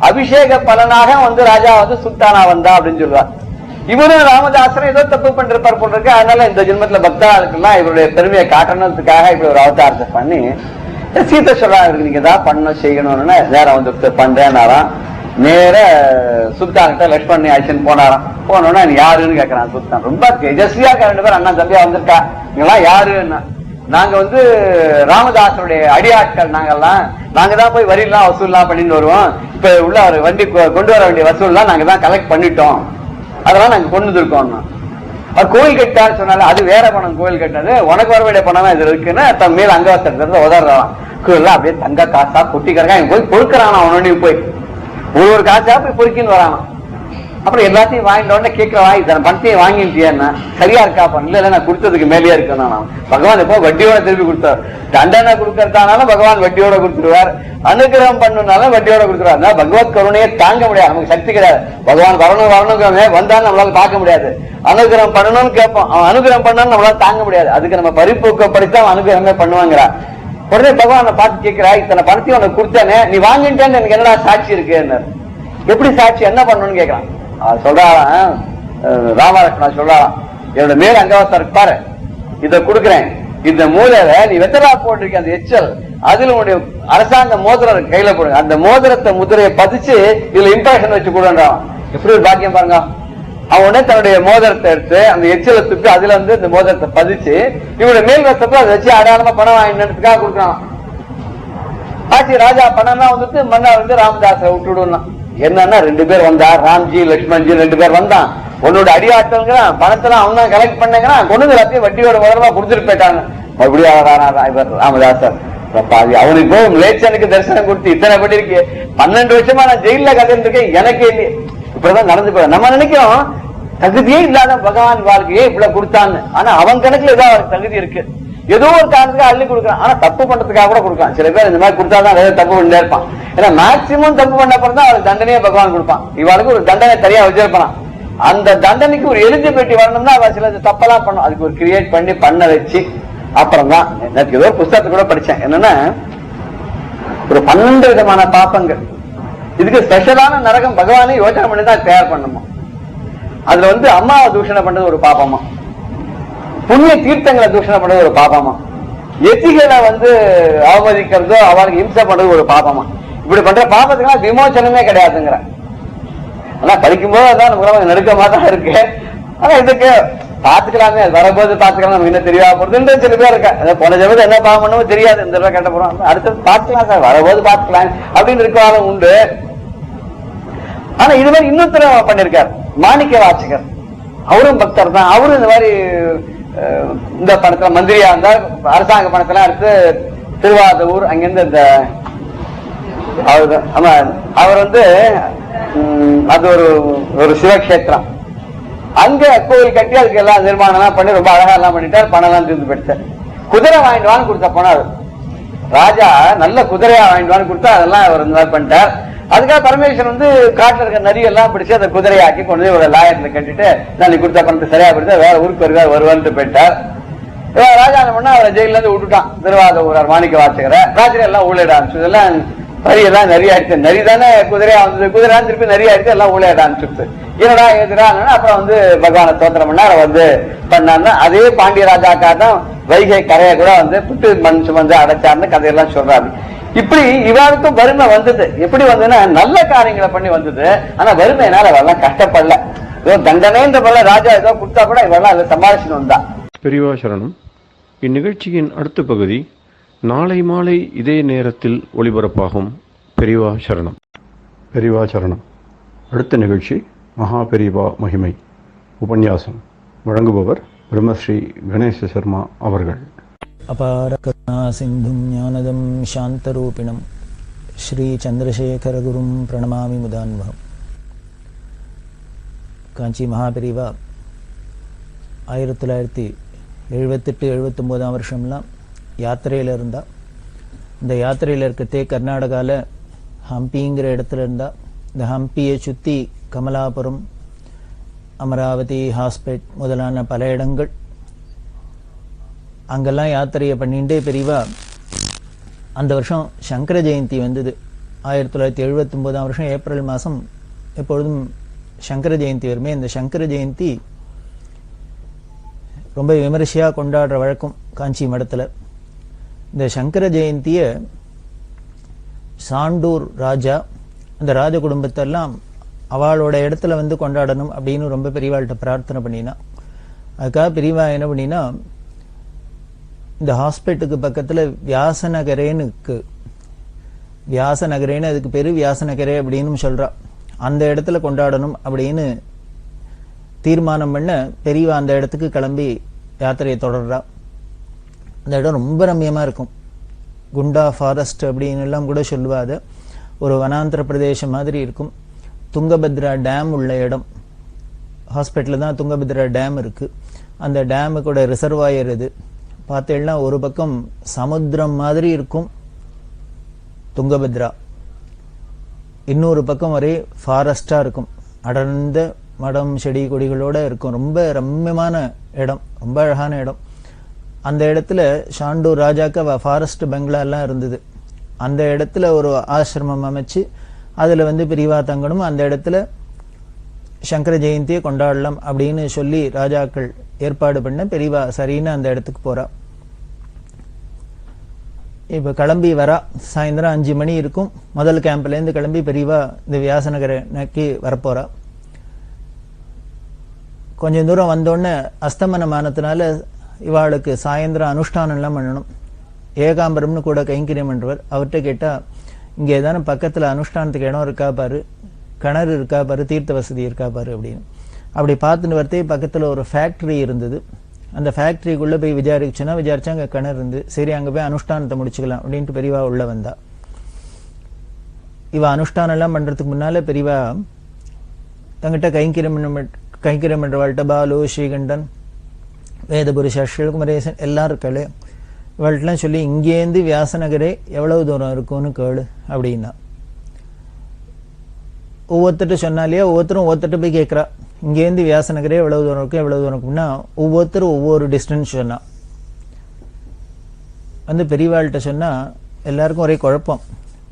அபிஷேக பலனாக ராஜா சுல்தானா வந்தா அப்படின்னு சொல்லுவார். இவரும் ராமதாசரும் ஏதோ தப்பு பண்ணிருப்பார் போல இருக்கு. அதனால இந்த ஜென்மத்துல பக்தாளுக்கெல்லாம் இவருடைய பெருமையை காட்டணுன்றதுக்காக இப்படி ஒரு அவதாரத்தை பண்ணி சீத்தை சொல்றாங்க, நீங்க தான் பண்ண செய்யணும்னு நேரம் பண்றேன்னாராம். நேர சுல்தான்கிட்ட லட்சுமணி ஆக்ஷன் போனாராம். போனோன்னா யாருன்னு கேட்கறான் சுல்தான். ரொம்ப தேஜஸ்வியா இருக்க 2 பேர் அண்ணா தம்பியா வந்திருக்கா, நீங்களாம் யாருன்னா, நாங்க ராமதாசருடைய அடியாட்கள், நாங்க தான் போய் வரி எல்லாம் வசூல் எல்லாம் பண்ணிட்டு வருவோம். இப்ப உள்ள ஒரு வண்டி கொண்டு வர வேண்டிய வசூல் எல்லாம் நாங்க தான் கலெக்ட் பண்ணிட்டோம், அதெல்லாம் நாங்க கொண்டு இருக்கோம். அவர் கோயில் கட்டாரு சொன்னால அது வேற பணம். கோயில் கட்டினது உனக்கு வர வேண்டிய பணம் இது இருக்குன்னு தன் மேல அங்கவஸ்திரத்துல உதறான். கோயிலாம் அப்படியே தங்க காசா கொட்டி கிடக்கா. போய் பொறுக்கிறான். அவனோட போய் ஒரு காசா போய் பொறுக்கின்னு வரானா. அப்புறம் எல்லாத்தையும் வாங்கிட்ட உடனே கேட்கலாம், இத்தனை பணத்தையும் வாங்கிட்டியா, சரியா இருக்கா? இல்ல நான் கொடுத்ததுக்கு மேலேயே இருக்கேன். பகவான் எப்போ வட்டியோட திருப்பி கொடுத்தார். தண்டனை கொடுக்கறதானாலும் பகவான் வட்டியோட கொடுத்துருவார், அனுகிரகம் பண்ணுனாலும் வட்டியோட கொடுத்துருவார். பகவத் கருணையை தாங்க முடியாது, நமக்கு சக்தி கிடையாது. பகவான் வரணும் வந்தாலும் நம்மளால பார்க்க முடியாது. அனுகிரகம் பண்ணணும்னு கேட்போம், அவன் அனுகிரகம் பண்ணாலும் நம்மளால தாங்க முடியாது. அதுக்கு நம்ம பரிபூக்கப்படுத்தி அவன் அனுகிரகமே பண்ணுவாங்கிறா. உடனே பகவானை பார்த்து கேட்கிறா, இத்தனை பணத்தையும் உனக்கு கொடுத்தானே, நீ வாங்கிட்டேன்னு எனக்கு என்னடா சாட்சி இருக்கு? எப்படி சாட்சி, என்ன பண்ணணும்னு கேட்கறான். சொல்றாராம் ராமலட்சுமணா, சொல்றாராம், என்னோட மேல அங்கவஸ்தர் பாரு, இத கொடுக்குறேன், இந்த மூலையில நீ வெத்தலா போட்டிருக்க அந்த எச்சல், அதுல உன்னுடைய அரசாங்க மோதிரம் கையில போடுங்க, அந்த மோதிரத்தை முதிரையை பதிச்சு இதுல இம்ப்ரெஷன் வச்சு கொடுன்றான். எப்படி ஒரு பாக்கியம் பாருங்க. அவனே தன்னுடைய மோதிரத்தை எடுத்து அந்த எச்சலை துப்பி அதுல இந்த மோதிரத்தை பதிச்சு இவனுடைய மேல் வசத்துல அதை வச்சு அடையாளமா பணம் வாங்கினதுக்காக கொடுக்கலாம். ஆட்சி ராஜா பணம் தான் மன்னா ராமதாசை விட்டுடுனா. என்னன்னா 2 பேர் வந்தார், ராம்ஜி லட்சுமண்ஜி 2 பேர் வந்தான். உன்னோட அடியாட்கள் பணத்தெல்லாம் அவன் தான் கலெக்ட் பண்ணாங்கன்னா கொண்டு எல்லாத்தையும் வட்டியோட முதலமா கொடுத்துட்டு போயிட்டாங்க. மறுபடியும் ராமதாசர் அவனுக்கு போய் லேச்சனுக்கு தரிசனம் கொடுத்து இத்தனை படி இருக்கு. 12 வருஷமா நான் ஜெயில கதைன்னு இருக்கேன், எனக்கே இல்லையே. இப்படிதான் நடந்து போய் நம்ம நினைக்கிறோம் தகுதியே இல்லாத பகவான் வாழ்க்கையே இவ்வளவு கொடுத்தான்னு. ஆனா அவன் கணக்குல ஏதோ அவருக்கு தகுதி இருக்கு, ஏதோ ஒரு காரணத்துக்கு அள்ளி கொடுக்குறான். ஆனா தப்பு பண்றதுக்காக கூட கொடுக்கலாம். சில பேர் இந்த மாதிரி கொடுத்தாதான் ஏதோ தப்பு பண்ணிட்டே இருப்பான். ஏன்னா மேக்சிமம் தப்பு பண்ண அப்புறம் தான் அவருக்கு தண்டனையே பகவான் கொடுப்பான். இவளுக்கு ஒரு தண்டனை தனியா வச்சிருப்பான். அந்த தண்டனைக்கு ஒரு எலிஜிபிலிட்டி வரணும்னா அவ சில தப்பெல்லாம் பண்ணும். அதுக்கு ஒரு கிரியேட் பண்ண வச்சு அப்புறம் தான். எனக்கு ஏதோ புஸ்தகத்தை கூட படிச்சேன். என்னன்னா ஒரு 12 விதமான பாப்பங்கள். இதுக்கு ஸ்பெஷலான நரகம் பகவானே யோசனை பண்ணி தான் தயார் பண்ணணுமா. அதுல அம்மாவை தூஷணை பண்றது ஒரு பாப்பமா, புண்ணிய தீர்த்தங்களை தூஷணை பண்றது ஒரு பாப்பமா, எத்திகளை அவமதிக்கிறதோ அவளுக்கு இம்சை பண்றது ஒரு பாப்பமா. இப்படி பண்ற பாப்பத்துக்கெல்லாம் விமோச்சனமே கிடையாதுங்கிற. ஆனா படிக்கும்போது அதான் நமக்கு நெருக்கமா தான் இருக்கு. ஆனா இதுக்கு பாத்துக்கலாமே, அது வரும்போது பாத்துக்கலாம், நமக்கு என்ன தெரியவா போறதுன்ற சில பேர் இருக்க. போன ஜெபத்தை என்ன பாவம் பண்ணவும் தெரியாது, இந்த தடவை கேட்ட போறோம், அடுத்தது பாத்துக்கலாம் சார், வரும்போது பாத்துக்கலாம் அப்படின்னு இருக்காலும் உண்டு. ஆனா இது மாதிரி இன்னொருத்தர பண்ணிருக்காரு மாணிக்க வாசகர். அவரும் பக்தர் தான். அவரும் இந்த மாதிரி இந்த பணத்துல மந்திரியா இருந்தா அரசாங்க பணத்தெல்லாம் எடுத்து திருவாதூர் அங்கிருந்து இந்த அவர் அது ஒரு சிவக்ஷேத்திரம், அங்க கோவில் கட்டி அதுக்கு எல்லாம் நிர்மாணம் எல்லாம் பண்ணி ரொம்ப அழகா எல்லாம் பண்ணிட்டார். பணம் எல்லாம் தீர்ந்து போயிட்டார். குதிரை வாங்கிட்டு வான்னு கொடுத்த போனார் ராஜா. நல்ல குதிரையா வாங்கிட்டு வான்னு கொடுத்தா அதெல்லாம் அவர் இந்த மாதிரி பண்ணிட்டார். அதுக்காக பரமேஸ்வரன் காட்டுல இருக்க நரியெல்லாம் பிடிச்சு அந்த குதிரையாக்கி கொண்டு போய் ஒரு லாயர்ல கட்டிட்டு நான் நீ கொடுத்த பணத்தை சரியா போயிட்டு வேற ஊருக்கு வருவான்ட்டு போயிட்டார். ராஜா என்ன பண்ணா அவரை ஜெயில இருந்து விட்டுட்டான். திருவாதூரார் மாணிக்க வாசகரை ராத்திரி எல்லாம் ஊழிட ஆரம்பிச்சு. இதெல்லாம் நரியெல்லாம் நிறைய ஆயிடுச்சு. நரி தானே குதிரையா வந்தது, குதிரை திருப்பி நிறைய ஆயிடுச்சு, எல்லாம் ஊழிட ஆரம்பிச்சுட்டு என்னடா எதிரான அப்புறம் பகவான தோத்திரம் பண்ண பண்ணாருன்னா அதே பாண்டிய ராஜாக்கா தான் வைகை கரையை கூட புட்டு மண் சுமந்து அடைச்சார்னு கதையெல்லாம் சொல்றாரு. இப்படி இவருக்கும் வறுமை வந்தது. எப்படி வந்ததுன்னா நல்ல காரியங்களை பண்ணி வந்தது. ஆனா வறுமையினால அவெல்லாம் கஷ்டப்படல. ஏதோ தண்டனைன்ற போல ராஜா ஏதோ கொடுத்தா கூட இவெல்லாம் அதை சமாளிச்சுட்டு வந்தா. பெரியவா சரணம். இந்நிகழ்ச்சியின் அடுத்த பகுதி நாளை மாலை இதே நேரத்தில் ஒளிபரப்பாகும். பெரியவா சரணம். பெரியவா சரணம். அடுத்த நிகழ்ச்சி மகா பெரியவா மகிமை உபன்யாசம். வழங்குபவர் பிரம்மஸ்ரீ கணேச சர்மா அவர்கள். அபார கருணா சிந்தும் ஞானதம் சாந்தரூபிணம் ஸ்ரீ சந்திரசேகரகுரும் பிரணமாமி முதான்வகம். காஞ்சி மகாபெரிவா 1978-79 வருஷம்லாம் யாத்திரையில் இருந்தா. இந்த யாத்திரையில் இருக்கத்தே கர்நாடகாவில் ஹம்பிங்கிற இடத்துல இருந்தா. இந்த ஹம்பியை சுற்றி கமலாபுரம், அமராவதி, ஹாஸ்பேட் முதலான பல இடங்கள் அங்கெல்லாம் யாத்திரையை பண்ணிட்டு பெரியவா அந்த வருஷம் சங்கர ஜெயந்தி வந்தது. 1979 வருஷம் ஏப்ரல் மாதம் எப்பொழுதும் சங்கர ஜெயந்தி வருமே. இந்த சங்கர ஜெயந்தி ரொம்ப விமரிசையாக கொண்டாடுற வழக்கம் காஞ்சி மடத்தில். இந்த சங்கர ஜெயந்தியை சாண்டூர் ராஜா, அந்த ராஜ குடும்பத்தெல்லாம் அவளோட இடத்துல கொண்டாடணும் அப்படின்னு ரொம்ப பெரியவாள்கிட்ட பிரார்த்தனை பண்ணினா. அதுக்காக பெரியவா என்ன பண்ணினா, இந்த ஹாஸ்பிட்டலுக்கு பக்கத்தில் வியாசநகரேன்னு இருக்கு. வியாசநகரேன்னு அதுக்கு பேர் வியாசநகரே அப்படின்னு சொல்றா. அந்த இடத்துல கொண்டாடணும் அப்படின்னு தீர்மானம் பண்ண பெரியவா அந்த இடத்துக்கு கிளம்பி யாத்திரையை தொடர்றா. அந்த இடம் ரொம்ப ரம்யமாக இருக்கும். குண்டா ஃபாரஸ்ட் அப்படின்னு எல்லாம் கூட சொல்லுவாது. ஒரு வனாந்திர பிரதேசம் மாதிரி இருக்கும். துங்கபத்ரா டேம் உள்ள இடம். ஹாஸ்பிட்டலில் தான் துங்கபத்ரா டேம் இருக்குது. அந்த டேமுக்கூட ரிசர்வாயர் இது. பார்த்தீங்கன்னா ஒரு பக்கம் சமுத்திரம் மாதிரி இருக்கும் துங்கபத்ரா, இன்னொரு பக்கம் ஒரே ஃபாரஸ்டாக இருக்கும். அடர்ந்த மடம் செடி கொடிகளோடு இருக்கும். ரொம்ப ரம்யமான இடம், ரொம்ப அழகான இடம். அந்த இடத்துல சாண்டூர் ராஜாக்கு ஃபாரஸ்ட் பங்களாலாம் இருந்தது. அந்த இடத்துல ஒரு ஆசிரமம் அமைச்சு அதில் பெரியவா தங்கணும். அந்த இடத்துல சங்கர ஜெயந்தியை கொண்டாடலாம் அப்படின்னு சொல்லி ராஜாக்கள் ஏற்பாடு பண்ண பெரியவா சரின்னு அந்த இடத்துக்கு போகிறா. இப்போ கிளம்பி வரா. சாயந்தரம் 5 மணி இருக்கும். முதல் கேம்ப்லேருந்து கிளம்பி பெரியவா இந்த வியாசநகர நோக்கி வரப்போகிறா. கொஞ்சம் தூரம் வந்தோடனே அஸ்தமனமானதுனால இவாளுக்கு சாயந்தரம் அனுஷ்டானம்லாம் பண்ணணும். ஏகாம்பரம்னு கூட கைங்கரியம் பண்ணுறவர். அவர்கிட்ட கேட்டால் இங்கே ஏதான பக்கத்தில் அனுஷ்டானத்துக்கு இடம் இருக்கா பாரு, கிணறு இருக்கா பாரு, தீர்த்த வசதி இருக்கா பாரு அப்படின்னு. அப்படி பார்த்துட்டு வரத்தே பக்கத்தில் ஒரு ஃபேக்ட்ரி இருந்தது. அந்த ஃபேக்ட்ரிக்குள்ளே போய் விசாரிச்சா அங்கே கிணறு இருந்து. சரி அங்கே போய் அனுஷ்டானத்தை முடிச்சுக்கலாம் அப்படின்ட்டு பெரியவா உள்ளே வந்தா. இவ அனுஷ்டானம்லாம் பண்ணுறதுக்கு முன்னால் பெரியவா தங்கிட்ட கைங்கரியம் கைங்கரியம் பண்றவாள்கிட்ட பாலு, ஸ்ரீகண்டன், வேதபுரி, குமரேசன் எல்லாம் இருக்காளே, இவள்கிட்டலாம் சொல்லி இங்கேருந்து வியாசநகரே எவ்வளவு தூரம் இருக்கும்னு கேளு அப்படின்னா. ஒவ்வொருத்தட்ட சொன்னாலே ஒவ்வொருத்தரும் ஒவ்வொருத்தட்ட போய் கேட்குறா, இங்கேருந்து வியாசநகரே எவ்வளவு தூரம் இருக்கும் எவ்வளவு தூரம் இருக்கும்னா ஒவ்வொருத்தரும் ஒவ்வொரு டிஸ்டன்ஸ் சொன்னா. பெரியவாள்கிட்ட சொன்னா எல்லாருக்கும் ஒரே குழப்பம்.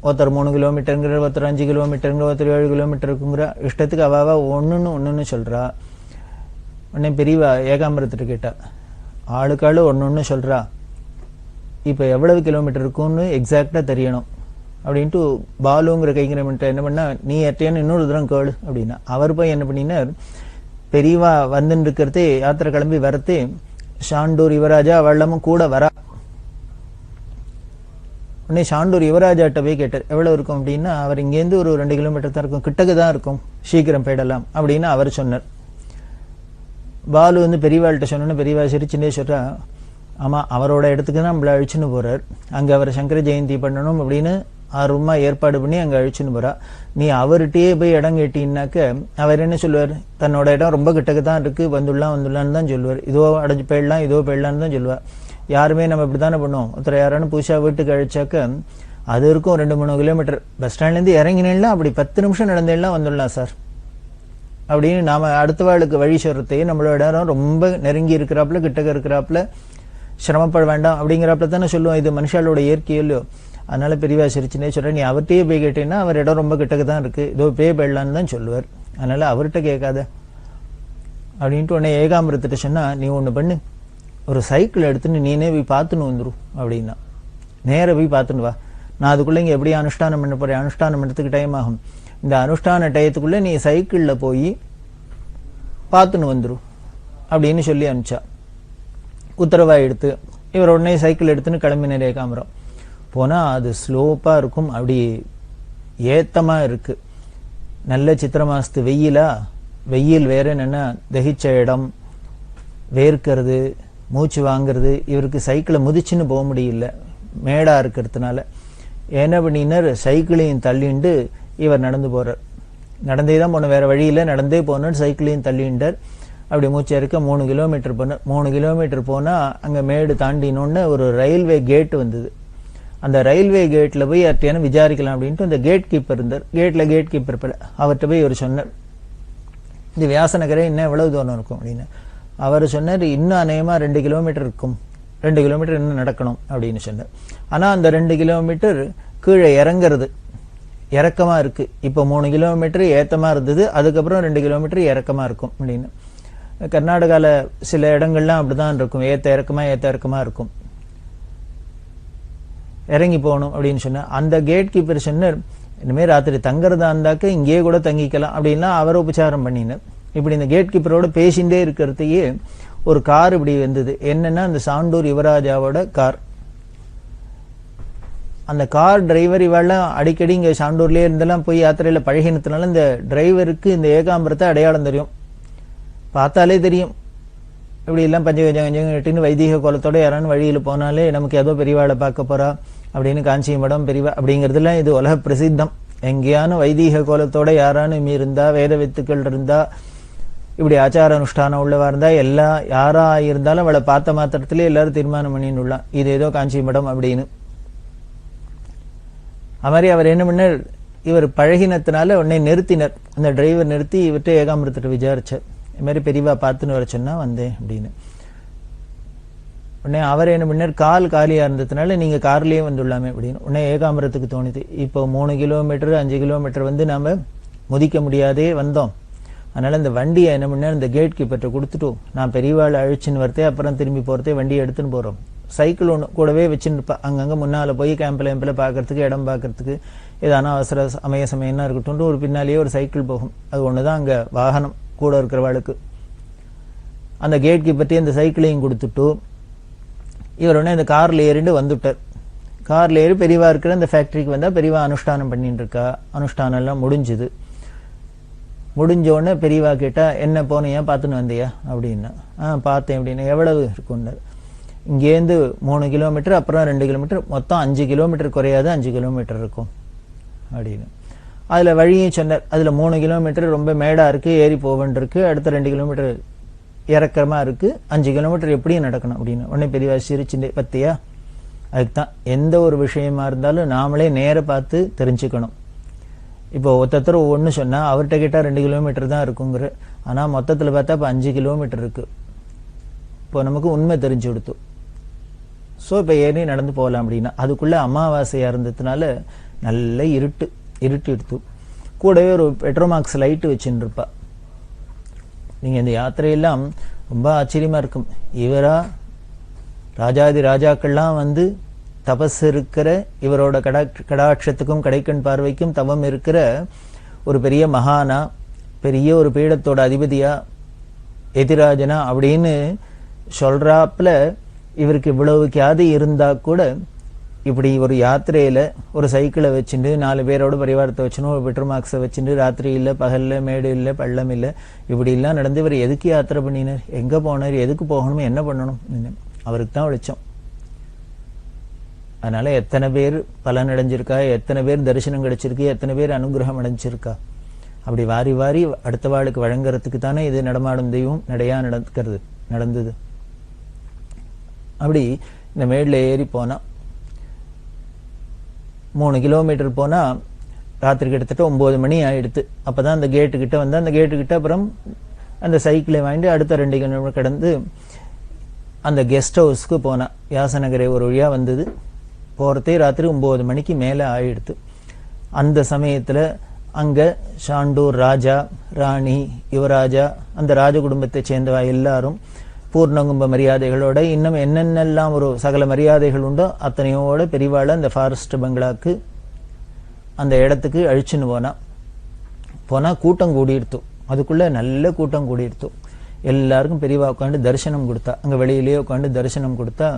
ஒருத்தர் 3 கிலோமீட்டருங்கிற, ஒருத்தர் 5 கிலோமீட்டருங்கிற, ஒருத்தர் 7 கிலோமீட்டர் இருக்குங்கிற, இஷ்டத்துக்கு அவாவா ஒன்னு சொல்றா. உடனே பெரியவா ஏகாம்பரத்திட்ட கேட்டா, ஆளுக்காளு ஒன்னு சொல்றா, இப்ப எவ்வளவு கிலோமீட்டர் இருக்கும்னு எக்ஸாக்டா தெரியணும் அப்படின்ட்டு பாலுங்கிற கைங்கரமிட்ட என்ன பண்ணா, நீ எட்டையான்னு இன்னொரு தூரம் கேளு அப்படின்னா. அவர் போய் என்ன பண்ணினார், பெரியவா வந்துன்னு இருக்கிறதே யாத்திரை கிளம்பி வரத்தே ஷாண்டூர் யுவராஜா அவள்ளமும் கூட வரா. உடனே ஷாண்டூர் யுவராஜாட்ட போய் கேட்டார், எவ்வளவு இருக்கும் அப்படின்னா, அவர் இங்கேருந்து ஒரு 2 கிலோமீட்டர் தான் இருக்கும், கிட்டக்கு தான் இருக்கும், சீக்கிரம் போயிடலாம் அப்படின்னு அவர் சொன்னார். பாலு பெரியவாள்கிட்ட சொன்னோன்னு பெரியவா சிரிச்சுட்டே சொல்றா, ஆமா அவரோட இடத்துக்கு தான் நம்மள அழிச்சுன்னு போறார், அங்க அவர் சங்கர ஜெயந்தி பண்ணணும் அப்படின்னு ஆர்வமா ஏற்பாடு பண்ணி அங்க அழிச்சுன்னு போறா. நீ அவர்கிட்டயே போய் இடம் கேட்டீங்கன்னாக்க அவர் என்ன சொல்லுவார், தன்னோட இடம் ரொம்ப கிட்டக்கு தான் இருக்கு, வந்துடலான்னு தான் சொல்லுவார், இதோ அடைஞ்சு போயிடலாம் இதோ போயிடலான்னு தான் சொல்லுவார். யாருமே நம்ம இப்படித்தானே பண்ணுவோம், ஒருத்தர் யாரானு புதுசா வீட்டுக்கு அழிச்சாக்க அது இருக்கும் 2-3 கிலோமீட்டர், பஸ் ஸ்டாண்ட்லேருந்து இறங்கினேன்னா அப்படி 10 நிமிஷம் நடந்தேன்னா வந்துடலாம் சார் அப்படின்னு நாம அடுத்த வாழ்க்கை வழி சொல்றதையே நம்மளோட இடம் ரொம்ப நெருங்கி இருக்கிறாப்புல கிட்டக்க இருக்கிறாப்புல சிரமப்பட வேண்டாம் அப்படிங்கிறாப்புல தானே சொல்லுவோம். இது மனுஷாலோட இயற்கையிலையோ. அதனால பெரியவா சிரிச்சுனே சொல்ற, நீ அவர்கிட்டயே போய் கேட்டீங்கன்னா அவர் இடம் ரொம்ப கிட்டக்கு தான் இருக்கு, இதோ போயிடலான்னு தான் சொல்லுவார், அதனால அவர்கிட்ட கேட்காத அப்படின்ட்டு உடனே ஏகாம்பரத்திட்ட சொன்னா, நீ ஒண்ணு பண்ணு, ஒரு சைக்கிள் எடுத்துன்னு நீனே போய் பார்த்துன்னு வந்துடும் அப்படின்னா. நேர போய் பார்த்துன்னு வா, நான் அதுக்குள்ள இங்க எப்படி அனுஷ்டானம் பண்ண போறேன், அனுஷ்டானம் பண்ணதுக்கு டைம் ஆகும், இந்த அனுஷ்டான டயத்துக்குள்ள நீ சைக்கிள்ல போய் பார்த்துன்னு வந்துடும் அப்படின்னு சொல்லி அனுப்பிச்சா. உத்தரவா எடுத்து இவர் உடனே சைக்கிள் எடுத்துன்னு கிளம்பினார் ஏகாம்பரம். போனா அது ஸ்லோப்பா இருக்கும், அப்படி ஏத்தமா இருக்கு. நல்ல சித்திர மாசத்து வெயில் வேற என்னன்னா தகிச்ச இடம், வேர்க்கிறது, மூச்சு வாங்கிறது. இவருக்கு சைக்கிளை முதிச்சுன்னு போக முடியல மேடா இருக்கிறதுனால. என்ன பண்ணினார், சைக்கிளையும் தள்ளிண்டு இவர் நடந்து போறார். நடந்தே தான் போன, வேற வழியில நடந்தே போனார், சைக்கிளையும் தள்ளிண்டார். அப்படி மூச்சு இருக்க 3 கிலோமீட்டர் போனார். 3 கிலோமீட்டர் போனா அங்க மேடு தாண்டினோன்னு ஒரு ரயில்வே கேட் வந்தது. அந்த ரயில்வே கேட்ல போய் யார்ட்டையான விசாரிக்கலாம் அப்படின்ட்டு அந்த கேட் கீப்பர் இருந்தார். கேட் கீப்பர் அவர்கிட்ட போய் இவர் சொன்னார், இந்த வியாசநகரே இன்னும் எவ்வளவு தூரம் இருக்கும் அப்படின்னு. அவர் சொன்னார், இன்னும் அநேகமா 2 கிலோமீட்டர் இருக்கும், 2 கிலோமீட்டர் இன்னும் நடக்கணும் அப்படின்னு சொன்னார். ஆனா அந்த 2 கிலோமீட்டர் கீழே இறங்குறது இறக்கமா இருக்கு. இப்ப 3 கிலோமீட்டர் ஏத்தமா இருந்தது, அதுக்கப்புறம் 2 கிலோமீட்டர் இறக்கமா இருக்கும் அப்படின்னு. கர்நாடகால சில இடங்கள்லாம் அப்படிதான் இருக்கும், ஏத்த இறக்கமா இருக்கும், இறங்கி போகணும் அப்படின்னு சொன்ன. அந்த கேட் கீப்பர் சொன்னார், இனிமேல் ராத்திரி தங்குறதா இருந்தாக்க இங்கேயே கூட தங்கிக்கலாம் அப்படின்னா அவர் உபச்சாரம் பண்ணினார். இப்படி இந்த கேட் கீப்பரோட பேசிண்டே இருக்கிறதையே ஒரு கார் இப்படி வந்தது. என்னன்னா அந்த சாண்டூர் யுவராஜாவோட கார். அந்த கார் டிரைவர் இவெல்லாம் அடிக்கடி இங்க சாண்டூர்லயே இருந்தெல்லாம் போய் யாத்திரையில பழகினதுனால இந்த டிரைவருக்கு இந்த ஏகாம்பரத்தை அடையாளம் தெரியும், பார்த்தாலே தெரியும். இப்படி எல்லாம் பஞ்சகஞ்சம் கட்டின்னு வைதிக கோலத்தோட யாரான்னு வழியில போனாலே நமக்கு ஏதோ பெரியவாளை பார்க்க போறா அப்படின்னு காஞ்சி மடம் பெரியவா அப்படிங்கிறதுலாம் இது உலக பிரசித்தம். எங்கேயான வைதிக கோலத்தோட யாரானு இருந்தா, வேத வித்துக்கள் இருந்தா, இப்படி ஆச்சார அனுஷ்டானம் உள்ளவா இருந்தா, எல்லா யாரா இருந்தாலும் அவளை பார்த்த மாத்திரத்திலே எல்லாரும் தீர்மானம் பண்ணின்னு இது ஏதோ காஞ்சி மடம் அப்படின்னு. அது மாதிரி அவர் என்ன பண்ணார், இவர் பழகினத்தினால உடனே நிறுத்தினர். அந்த டிரைவர் நிறுத்தி இவர்கிட்ட ஏகாம்பரத்திட்ட விசாரிச்சார், இது மாதிரி பெரியவா பார்த்துன்னு வர சொன்னா வந்தேன் அப்படின்னு. உடனே அவர் என்ன பண்ணார், காலியா இருந்ததுனால நீங்க கார்லயே வந்துடலாமே அப்படின்னு. உடனே ஏகாம்பரத்துக்கு தோணுது, இப்போ 3 கிலோமீட்டர் 5 கிலோமீட்டர் வந்து நாம முதிக்க முடியாதே வந்தோம், அதனால இந்த வண்டியை என்ன பண்ணார், இந்த கேட் கீப்பர்ட்ட கொடுத்துட்டு நான் பெரியவாளை அழிச்சுன்னு வரத்தே அப்புறம் திரும்பி போறதே வண்டியை எடுத்துன்னு போறோம். சைக்கிள் ஒன்று கூடவே வச்சுருப்பா, அங்கங்க முன்னால போய் கேம்பில் பார்க்கறதுக்கு, இடம் பார்க்கறதுக்கு, ஏதான அவசர சமயம்னா இருக்கட்டும், ஒரு பின்னாலேயே ஒரு சைக்கிள் போகும். அது ஒண்ணுதான் அங்க வாகனம் கூட இருக்கிறவாளுக்கு. அந்த கேட் கீப்பர்ட்டே அந்த சைக்கிளையும் கொடுத்துட்டு இவர் உடனே இந்த கார்ல ஏறிண்டு வந்துட்டார். கார்ல ஏறி பெரியவா இருக்கிற அந்த ஃபேக்டரிக்கு வந்தா பெரியவா அனுஷ்டானம் பண்ணிட்டு இருக்கா. அனுஷ்டானம் எல்லாம் முடிஞ்சுது. முடிஞ்ச உடனே பெரியவா கேட்டா, என்ன போனியா பார்த்துன்னு வந்தியா அப்படின்னா. பார்த்தேன் அப்படின்னா. எவ்வளவு இருக்குன்னாரு. இங்கேருந்து 3 கிலோமீட்டர், அப்புறம் 2 கிலோமீட்டர், மொத்தம் 5 கிலோமீட்டர் குறையாது, 5 கிலோமீட்டர் இருக்கும் அப்படின்னு. அதுல வழியும் சொன்னார். அதுல 3 கிலோமீட்டர் ரொம்ப மேடா இருக்கு, ஏறி போவன் இருக்கு, அடுத்த 2 கிலோமீட்டர் இறக்கமா இருக்கு, 5 கிலோமீட்டர் எப்படியும் நடக்கணும் அப்படின்னு. உடனே பெரியவா சிரிச்சுட்டே, பத்தியா, அதுக்குதான் எந்த ஒரு விஷயமா இருந்தாலும் நாமளே நேர பார்த்து தெரிஞ்சுக்கணும். இப்போ ஒருத்தர் ஒவ்வொன்னு சொன்னா அவர்கிட்ட கேட்டா 2 கிலோமீட்டர் தான் இருக்குங்கிற, ஆனா மொத்தத்துல பார்த்தா இப்ப 5 கிலோமீட்டர் இருக்கு. இப்போ நமக்கு உண்மை தெரிஞ்சு கொடுத்து, ஸோ இப்போ ஏறி நடந்து போகலாம் அப்படின்னா. அதுக்குள்ள அமாவாசையா இருந்ததுனால நல்ல இருட்டு எடுத்து, கூடவே ஒரு பெட்ரோமாக்ஸ் லைட்டு வச்சுட்டு இருப்பா. நீங்க இந்த யாத்திரையெல்லாம் ரொம்ப ஆச்சரியமா இருக்கும். இவரா ராஜாதி ராஜாக்கள்லாம் வந்து தபஸ் இருக்கிற, இவரோட கடாட்சத்துக்கும் கடைக்கண் பார்வைக்கும் தவம் இருக்கிற ஒரு பெரிய மகானா, பெரிய ஒரு பீடத்தோட அதிபதியா, எதிராஜனா அப்படின்னு சொல்றாப்புல இவருக்கு இவ்வளவு கியாதி இருந்தா கூட இப்படி ஒரு யாத்திரையில ஒரு சைக்கிளை வச்சுட்டு 4 பேரோட பரிவாரத்தை வச்சுன்னு ஒரு பெட்ரோமாக்ஸை வச்சுட்டு ராத்திரி இல்லை, பகல்ல, மேடு இல்லை, பள்ளம் இல்லை, இப்படி எல்லாம் நடந்து இவர் எதுக்கு யாத்திரை பண்ணினார், எங்க போனார், எதுக்கு போகணும், என்ன பண்ணணும், அவருக்கு தான் வெளிச்சம். அதனால எத்தனை பேர் பலன் அடைஞ்சிருக்கா, எத்தனை பேர் தரிசனம் கிடைச்சிருக்கு, எத்தனை பேர் அனுகிரகம் அடைஞ்சிருக்கா. அப்படி வாரி வாரி அடுத்த வாளுக்கு வழங்குறதுக்கு தானே இது நடமாடும் தெய்வம் நடையா நடந்தது. அப்படி இந்த மேட்ல ஏறி போனா 3 கிலோமீட்டர் போனா ராத்திரி கிட்டத்தட்ட 9 மணி ஆயிடுத்து. அப்பதான் அந்த கேட்டு கிட்ட வந்து, அந்த கேட்டு கிட்ட அப்புறம் அந்த சைக்கிளை வாங்கிட்டு அடுத்த 2 கிலோமீட்டர் கடந்து அந்த கெஸ்ட் ஹவுஸ்க்கு போனா. வியாசநகரை ஒரு வழியா வந்தது. போறதே ராத்திரி 9 மணிக்கு மேல ஆயிடுத்து. அந்த சமயத்துல அங்க சாண்டூர் ராஜா, ராணி, யுவராஜா, அந்த ராஜ குடும்பத்தை சேர்ந்தவா எல்லாரும் பூர்ணகும்ப மரியாதைகளோட, இன்னும் என்னென்னலாம் ஒரு சகல மரியாதைகள் உண்டோ அத்தனையோட பெரியவாள அந்த ஃபாரஸ்ட் பங்களாக்கு அந்த இடத்துக்கு அழிச்சுன்னு போனா கூட்டம் கூடியிருத்தோம். அதுக்குள்ள நல்ல கூட்டம் கூடியிருத்தோம். எல்லாருக்கும் பெரியவா உட்காந்து தரிசனம் கொடுத்தா. அங்க வெளியிலேயே உட்காந்து தரிசனம் கொடுத்தா.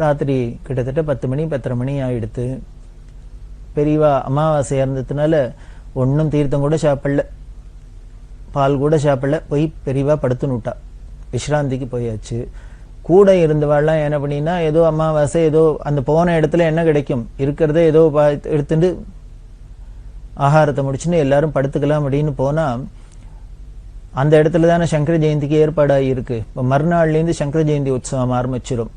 ராத்திரி கிட்டத்தட்ட 10 மணி 10:30 மணி ஆயிடுத்து. பெரியவா அமாவாசை இருந்ததுனால ஒன்னும் தீர்த்தம் கூட சாப்பிடல, பால் கூட சாப்பிடல. போய் பெரியவா படுத்துன்னு விட்டா. விஸ்ராந்திக்கு போயாச்சு. கூட இருந்தவாள்லாம் என்ன பண்ணினா, ஏதோ அமாவாசை, ஏதோ அந்த போன இடத்துல என்ன கிடைக்கும் இருக்கிறதே ஏதோ எடுத்துட்டு ஆகாரத்தை முடிச்சுன்னு எல்லாரும் படுத்துக்கலாம் அப்படின்னு போனா, அந்த இடத்துல தானே சங்கர ஜெயந்திக்கு ஏற்பாடாகி இருக்கு. இப்போ மறுநாள்லேருந்து சங்கர ஜெயந்தி உற்சவம் ஆரம்பிச்சிடும்.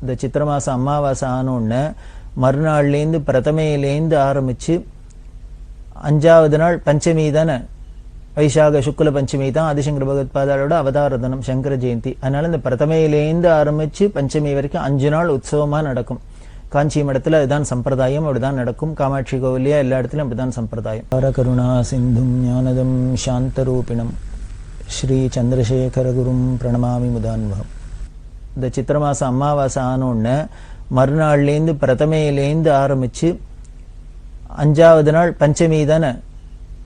இந்த சித்திர மாசம் அமாவாசை ஆனோன்னு மறுநாள்லேருந்து பிரதமையிலேருந்து ஆரம்பிச்சு 5வது நாள் பஞ்சமி தானே, வைசாக சுக்ல பஞ்சமி தான் ஆதிசங்கர பகவத்பாதாரோட அவதார தினம் சங்கர ஜெயந்தி. அதனால இந்த பிரதமையிலேருந்து ஆரம்பிச்சு பஞ்சமி வரைக்கும் 5 நாள் உற்சவமா நடக்கும். காஞ்சி மடத்துல அதுதான் சம்பிரதாயம், அப்படிதான் நடக்கும். காமாட்சி கோவிலியா எல்லா இடத்துலயும் அப்படிதான் சம்பிரதாயம். கருணா சிந்தும் ஞானதம் சாந்தரூபிணம் ஸ்ரீ சந்திரசேகரகுரும் பிரணமாமி முதான்வகம். இந்த சித்திர மாசம் அமாவாசை ஆனோன்னு மறுநாள்லேருந்து பிரதமையிலேருந்து ஆரம்பிச்சு 5வது நாள் பஞ்சமி தானே,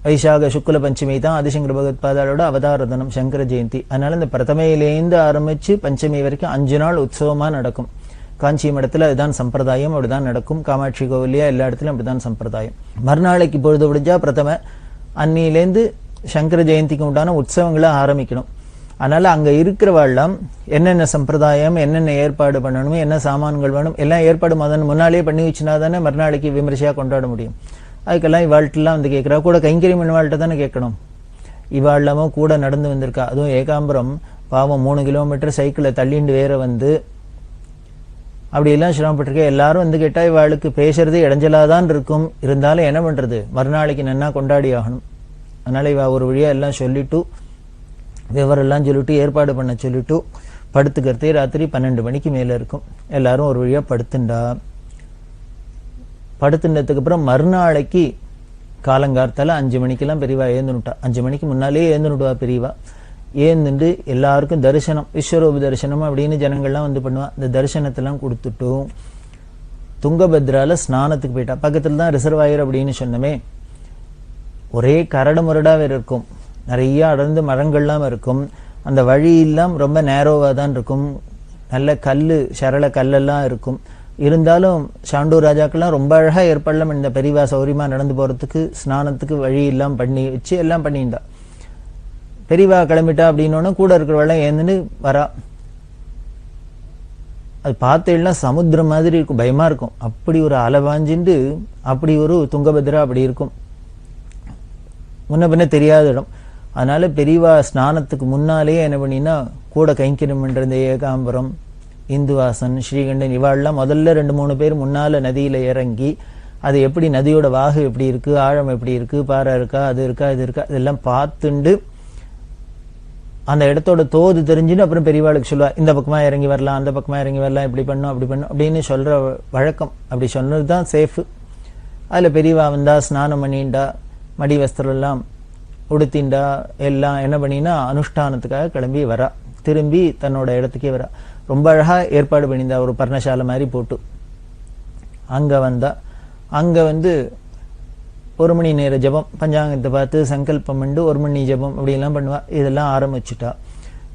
வைசாக சுக்ல பஞ்சமி தான் ஆதிசங்கர பகவத்பாதாரோட அவதார தினம் சங்கர ஜெயந்தி. அதனால இந்த பிரதமையிலேருந்து ஆரம்பிச்சு பஞ்சமி வரைக்கும் 5 நாள் உற்சவமா நடக்கும். காஞ்சி மடத்துல அதுதான் சம்பிரதாயம், அப்படிதான் நடக்கும். காமாட்சி கோவிலியா எல்லா இடத்துலயும் அப்படிதான் சம்பிரதாயம். மறுநாளைக்கு பொழுது விடிஞ்சா பிரதம அன்னிலேருந்து சங்கர ஜெயந்திக்கு உண்டான உற்சவங்களை ஆரம்பிக்கணும். அதனால அங்க இருக்கிறவாள்லாம் என்னென்ன சம்பிரதாயம், என்னென்ன ஏற்பாடு பண்ணணும், என்ன சாமான்கள் வேணும், எல்லாம் ஏற்பாடு முன்னாலே பண்ணி வச்சுனா தானே மறுநாளைக்கு விமர்சையா கொண்டாட முடியும். அதுக்கெல்லாம் இவாழ்கிட்டலாம் வந்து கேட்கிறா. கூட கைங்கரியம் இவாழ்கிட்ட தானே கேட்கணும். இவாழ்லாமோ கூட நடந்து வந்திருக்கா. அதுவும் ஏகாம்பரம் பாவம் 3 கிலோமீட்டர் சைக்கிளை தள்ளிண்டு வேற வந்து அப்படியெல்லாம் சிரமப்பட்டிருக்கேன். எல்லாரும் வந்து கேட்டா இவாளுக்கு பேசுறது இடைஞ்சலாதான் இருக்கும். இருந்தாலும் என்ன பண்றது, மறுநாளைக்கு நன்னா கொண்டாடி ஆகணும். அதனால இவ ஒரு வழியா எல்லாம் சொல்லிட்டு, விவரம் எல்லாம் சொல்லிட்டு, ஏற்பாடு பண்ண சொல்லிட்டு படுத்துக்கிறதே ராத்திரி 12 மணிக்கு மேல இருக்கும். எல்லாரும் ஒரு வழியா படுத்துண்டா. படுத்துனதுக்கு அப்புறம் மறுநாளைக்கு காலங்கார்த்தால 5 மணிக்கெல்லாம் பெரியவா ஏந்துனுட்டா. 5 மணிக்கு முன்னாலே ஏந்துனுடுவா பெரியவா. ஏந்துண்டு எல்லாருக்கும் தரிசனம், விஸ்வரூப தரிசனம் அப்படின்னு ஜனங்கள்லாம் வந்து பண்ணுவா. இந்த தரிசனத்தெல்லாம் கொடுத்துட்டும் துங்கபத்ரால ஸ்நானத்துக்கு போயிட்டா. பக்கத்துல தான் ரிசர்வாயர் அப்படின்னு சொன்னமே. ஒரே கரடு முரடாவே இருக்கும், நிறைய அடர்ந்து மரங்கள்லாம் இருக்கும். அந்த வழியெல்லாம் ரொம்ப நேரோவா தான் இருக்கும். நல்ல கல்லு, சரள கல்லெல்லாம் இருக்கும். இருந்தாலும் சாண்டூர் ராஜாக்கெல்லாம் ரொம்ப அழகா ஏற்பாடுலாம் இந்த பெரியவா சௌரியமா நடந்து போறதுக்கு, ஸ்நானத்துக்கு வழி எல்லாம் பண்ணி வச்சு எல்லாம் பண்ணியிருந்தா. பெரியவா கிளம்பிட்டா அப்படின்னோன்னு கூட இருக்கிறவெல்லாம் ஏந்துன்னு வரா. அது பார்த்தேன்னா சமுத்திரம் மாதிரி இருக்கும், பயமா இருக்கும். அப்படி ஒரு அலை வாஞ்சிண்டு அப்படி ஒரு துங்கபத்ரா அப்படி இருக்கும். முன்ன பின்ன தெரியாத இடம். அதனால பெரியவா ஸ்நானத்துக்கு முன்னாலேயே என்ன பண்ணினா கூட கைங்கரியம் பண்ற இந்த ஏகாம்பரம், இந்துவாசன், ஸ்ரீகண்டன் இவாள்லாம் முதல்ல 2-3 பேர் முன்னால நதியில இறங்கி அது எப்படி நதியோட வாகு எப்படி இருக்கு, ஆழம் எப்படி இருக்கு, பாறை இருக்கா, அது இருக்கா, இது இருக்கா, இதெல்லாம் பார்த்துண்டு அந்த இடத்தோட தோது தெரிஞ்சுன்னு அப்புறம் பெரியவாளுக்கு சொல்லுவா, இந்த பக்கமா இறங்கி வரலாம், அந்த பக்கமா இறங்கி வரலாம், இப்படி பண்ணும் அப்படி பண்ணும் அப்படின்னு சொல்ற வழக்கம். அப்படி சொன்னதுதான் சேஃபு. அதுல பெரியவா வந்தா ஸ்நானம் பண்ணிண்டா, மடி வஸ்திரம் எல்லாம் உடுத்திண்டா, எல்லாம் என்ன பண்ணினா அனுஷ்டானத்துக்காக கிளம்பி வரா. திரும்பி தன்னோட இடத்துக்கே வரா. ரொம்ப அழகா ஏற்பாடு பண்ணியிருந்தா, ஒரு பர்ணசாலை மாதிரி போட்டு. அங்க வந்தா, அங்க வந்து 1 மணி நேர ஜபம், பஞ்சாங்கத்தை பார்த்து சங்கல்பம் பண்ணி 1 மணி ஜபம் அப்படிலாம் பண்ணுவா. இதெல்லாம் ஆரம்பிச்சுட்டா.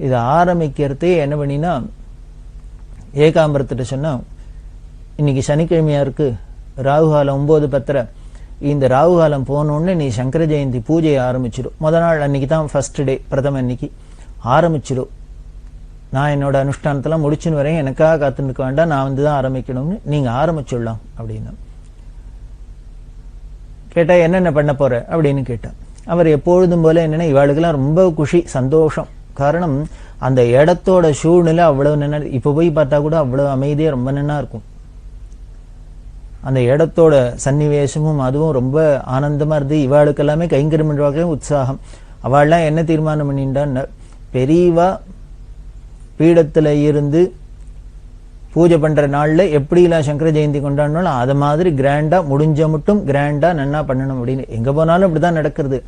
இதை ஆரம்பிக்கிறதே என்ன பண்ணினா ஏகாம்பரத்திட்ட சொன்னா, இன்னைக்கு சனிக்கிழமையா இருக்கு, ராகுகாலம் 9:10. இந்த ராகுகாலம் போனோன்னு நீ சங்கர ஜெயந்தி பூஜையை ஆரம்பிச்சிடும். முதல் நாள் அன்னைக்கு தான் ஃபர்ஸ்ட் டே, பிரதம அன்னைக்கு ஆரம்பிச்சிடும். நான் என்னோட அனுஷ்டானத்தெல்லாம் முடிச்சுன்னு வரேன், எனக்காக காத்துன்னு இருக்க வேண்டாம், நான் வந்து தான் ஆரம்பிக்கணும்னு நீங்க ஆரம்பிச்சுடலாம் அப்படின்னு கேட்டா. என்னென்ன பண்ண போற அப்படின்னு கேட்டா. அவர் எப்பொழுதும் போல என்னன்னா இவாளுக்கெல்லாம் ரொம்ப குஷி, சந்தோஷம். காரணம் அந்த இடத்தோட சூழ்நிலை அவ்வளவு நன்னா. இப்ப போய் பார்த்தா கூட அவ்வளவு அமைதியா ரொம்ப நன்னா இருக்கும். அந்த இடத்தோட சன்னிவேசமும் அதுவும் ரொம்ப ஆனந்தமா இருந்து இவாளுக்கு எல்லாமே கைங்கரியம் பண்றவர்களும் உற்சாகம். அவள்லாம் என்ன தீர்மானம் பண்ணிட்டான்னு, பெரியவா பீடத்துல இருந்து பூஜை பண்ற நாள்ல எப்படிலாம் சங்கர ஜெயந்தி கொண்டாடினாலும் அது மாதிரி கிராண்டா, முடிஞ்ச மட்டும் கிராண்டா நன்னா பண்ணணும் அப்படின்னு. எங்க போனாலும் அப்படிதான் நடக்கிறது.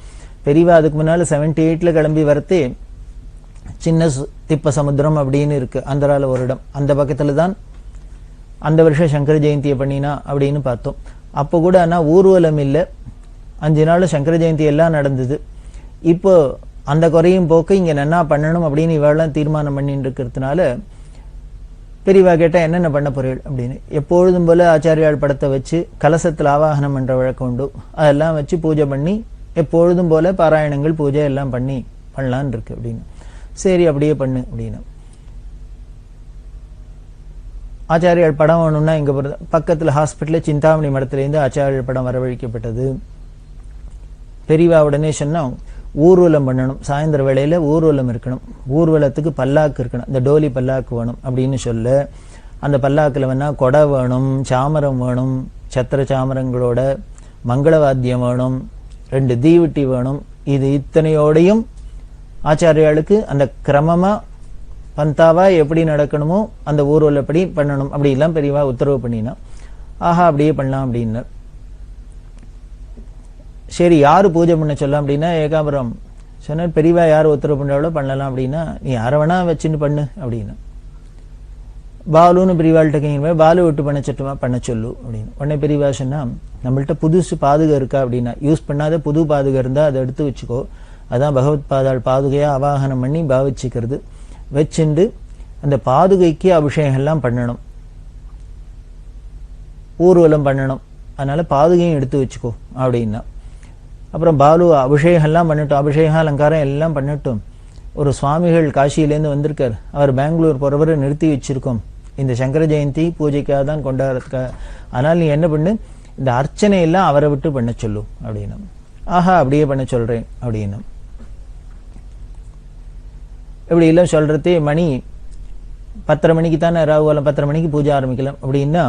பெரியவா அதுக்கு முன்னால 78ல கிளம்பி வரத்தே சின்ன திப்ப சமுத்திரம் அப்படின்னு இருக்கு அந்தரால ஒரு இடம். அந்த பக்கத்துல தான் அந்த வருஷம் சங்கர ஜெயந்தியை பண்ணினா அப்படின்னு பார்த்தோம். அப்போ கூட ஆனா ஊர்வலம் இல்லை, 5 நாள் சங்கர ஜெயந்தி எல்லாம் நடந்தது. இப்போ அந்த குறையும் போக்க இங்க நன்னா பண்ணணும் அப்படின்னு இவெல்லாம் தீர்மானம் பண்ணிட்டு இருக்கிறதுனால பெரியவா கேட்டா என்னென்ன பண்ண போறீள் அப்படின்னு. எப்பொழுதும் போல ஆச்சாரியால் படத்தை வச்சு கலசத்தில் ஆவாகனம் என்ற வழக்கம் உண்டு. அதெல்லாம் வச்சு பூஜை பண்ணி எப்பொழுதும் போல பாராயணங்கள் பூஜை எல்லாம் பண்ணலான் இருக்கு அப்படின்னு. சரி அப்படியே பண்ணு அப்படின்னு. ஆச்சாரியால் படம் வேணும்னா இங்க போறது, பக்கத்துல ஹாஸ்பிட்டல்ல சிந்தாமணி மடத்திலேருந்து ஆச்சாரியால் படம் வரவழைக்கப்பட்டது. பெரியவா உடனே சொன்னா ஊர்வலம் பண்ணணும், சாயந்தர வேளையில ஊர்வலம் இருக்கணும், ஊர்வலத்துக்கு பல்லாக்கு இருக்கணும், இந்த டோலி பல்லாக்கு வேணும் அப்படின்னு சொல்ல, அந்த பல்லாக்குல வேணா கொடை வேணும், சாமரம் வேணும், சத்திர சாமரங்களோட மங்களவாத்தியம் வேணும், 2 தீவட்டி வேணும். இது இத்தனையோடையும் ஆச்சாரியாளுக்கு அந்த கிரமமா பந்தாவா எப்படி நடக்கணுமோ அந்த ஊர்வலப்படி பண்ணணும் அப்படி எல்லாம் பெரியவா உத்தரவு பண்ணினா. ஆஹா அப்படியே பண்ணலாம் அப்படின்னு. சரி யாரு பூஜை பண்ண சொல்லலாம் அப்படின்னா ஏகாம்பரம் சொன்னார், பெரியவா யார் உத்தரவு பண்றாளோ பண்ணலாம் அப்படின்னா நீ யாரை வேணா வச்சுன்னு பண்ணு அப்படின்னு. பாலுன்னு பெரியவாள்கிட்ட கேட்கிற, பாலு விட்டு பண்ண சொல்லு அப்படின்னு. உடனே பெரியவா சொன்னா, நம்மள்ட்ட புதுசு பாதுகை இருக்கா அப்படின்னா, யூஸ் பண்ணாத புது பாதுகை இருந்தா அதை எடுத்து வச்சுக்கோ, அதான் பகவத் பாதாள் பாதுகையா ஆவாகனம் பண்ணி பாவிச்சுக்கிறது. வச்சுண்டு அந்த பாதுகைக்கு அபிஷேகம் எல்லாம் பண்ணணும், ஊர்வலம் பண்ணணும், அதனால பாதுகையும் எடுத்து வச்சுக்கோ அப்படின்னா. அப்புறம் பாலு அபிஷேகம் எல்லாம் பண்ணட்டும், அபிஷேகம் அலங்காரம் எல்லாம் பண்ணட்டும். ஒரு சுவாமிகள் காசியிலேருந்து வந்திருக்கார், அவர் பெங்களூர் போறவரை நிறுத்தி வச்சிருக்கோம் இந்த சங்கர ஜெயந்தி பூஜைக்காக தான் கொண்டாடுறதுக்காக. ஆனால் நீ என்ன பண்ணு, இந்த அர்ச்சனை எல்லாம் அவரை விட்டு பண்ண சொல்லு அப்படின்னு. ஆஹா அப்படியே பண்ண சொல்றேன் அப்படின்னு. இப்படி எல்லாம் சொல்றதே மணி 10:30 மணிக்கு தானே ராகுகாலம், 10:30 மணிக்கு பூஜை ஆரம்பிக்கலாம் அப்படின்னா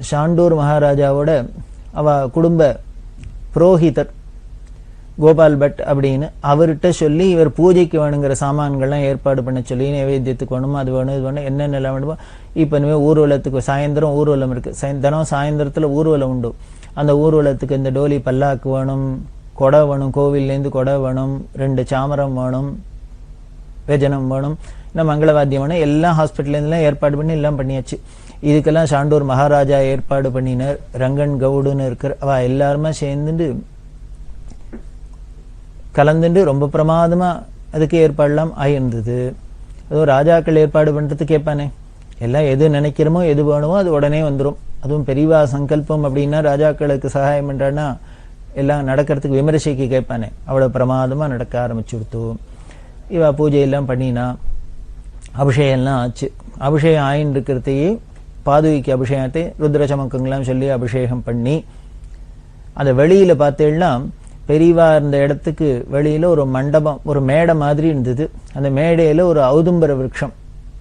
ஷாண்டூர் மகாராஜாவோட அவ குடும்ப புரோஹிதர் கோபால் பட் அப்படின்னு அவர்கிட்ட சொல்லி இவர் பூஜைக்கு வேணுங்கிற சாமான்கள்லாம் ஏற்பாடு பண்ண சொல்லி, நைவேத்தியத்துக்கு வேணுமோ அது வேணும் இது வேணும் என்னென்னலாம் வேணுமோ. இப்போ இனிமேல் ஊர்வலத்துக்கு சாயந்தரம் ஊர்வலம் இருக்கு, தினம் சாயந்தரத்தில் ஊர்வலம் உண்டு. அந்த ஊர்வலத்துக்கு இந்த டோலி பல்லாக்கு வேணும், கொடை வேணும், கோவில்லேருந்து கொடை வேணும், 2 சாமரம் வேணும், வேஜனம் வேணும், இன்னும் மங்களவாத்தியம் வேணும். எல்லாம் ஹாஸ்பிட்டல்லாம் ஏற்பாடு பண்ணி எல்லாம் பண்ணியாச்சு. இதுக்கெல்லாம் ஷாண்டூர் மகாராஜா ஏற்பாடு பண்ணினார். ரங்கன் கவுடுன்னு இருக்கிற அவ எல்லாருமே சேர்ந்துட்டு கலந்துட்டு ரொம்ப பிரமாதமா அதுக்கு ஏற்பாடுலாம் ஆயிருந்தது. அதுவும் ராஜாக்கள் ஏற்பாடு பண்றதுக்கு கேட்பானே, எல்லாம் எது நினைக்கிறோமோ எது வேணுமோ அது உடனே வந்துடும். அதுவும் பெரியவா சங்கல்பம் அப்படின்னா ராஜாக்களுக்கு சகாயம் பண்றான்னா எல்லாம் நடக்கிறதுக்கு விமர்சைக்கு கேட்பானே, அவ்வளவு பிரமாதமா நடக்க ஆரம்பிச்சு கொடுத்தோம். இவ பூஜையெல்லாம் பண்ணினா அபிஷேகம் எல்லாம் ஆச்சு. அபிஷேகம் ஆயின் இருக்கிறதையே பாதுகைக்கு அபிஷேகத்தை ருத்ர சமக்கங்கள்லாம் சொல்லி அபிஷேகம் பண்ணி அந்த வெளியில பார்த்தேன்னா பெரியவா இருந்த இடத்துக்கு வெளியில ஒரு மண்டபம், ஒரு மேடை மாதிரி இருந்தது. அந்த மேடையில ஒரு ஔதும்பர விருட்சம்,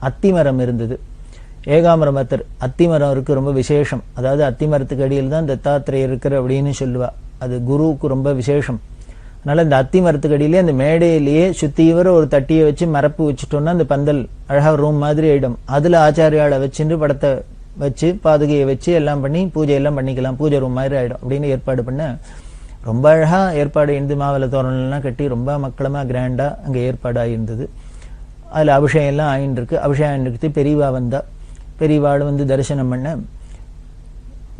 அத்திமரம் இருந்தது. ஏகாம்பரமத்தர் அத்திமரம் இருக்கு, ரொம்ப விசேஷம். அதாவது அத்திமரத்துக்கு அடியில் தான் தத்தாத்திரேயர் இருக்கிற அப்படின்னு சொல்லுவா. அது குருவுக்கு ரொம்ப விசேஷம். அதனால இந்த அத்திமரத்துக்கு அடியிலே அந்த மேடையிலேயே சுத்திவர ஒரு தட்டியை வச்சு மரப்பு வச்சுட்டோம்னா அந்த பந்தல் அழகா ரூம் மாதிரி ஆயிடும். அதுல ஆச்சாரியால வச்சுட்டு படத்தை வச்சு பாதுகையை வச்சு எல்லாம் பண்ணி பூஜை எல்லாம் பண்ணிக்கலாம், பூஜை ரூம் மாதிரி ஆயிடும் அப்படின்னு ஏற்பாடு பண்ண ரொம்ப அழகா ஏற்பாடு இருந்து மாவில தோரணெல்லாம் கட்டி ரொம்ப மக்களமா கிராண்டா அங்க ஏற்பாடு ஆயிருந்தது. அதுல அபிஷேகம் எல்லாம் ஆயின்னு இருக்கு. அபிஷேகம் ஆயிட்டு பெரியவா வந்தா. பெரியவாள் வந்து தரிசனம் பண்ண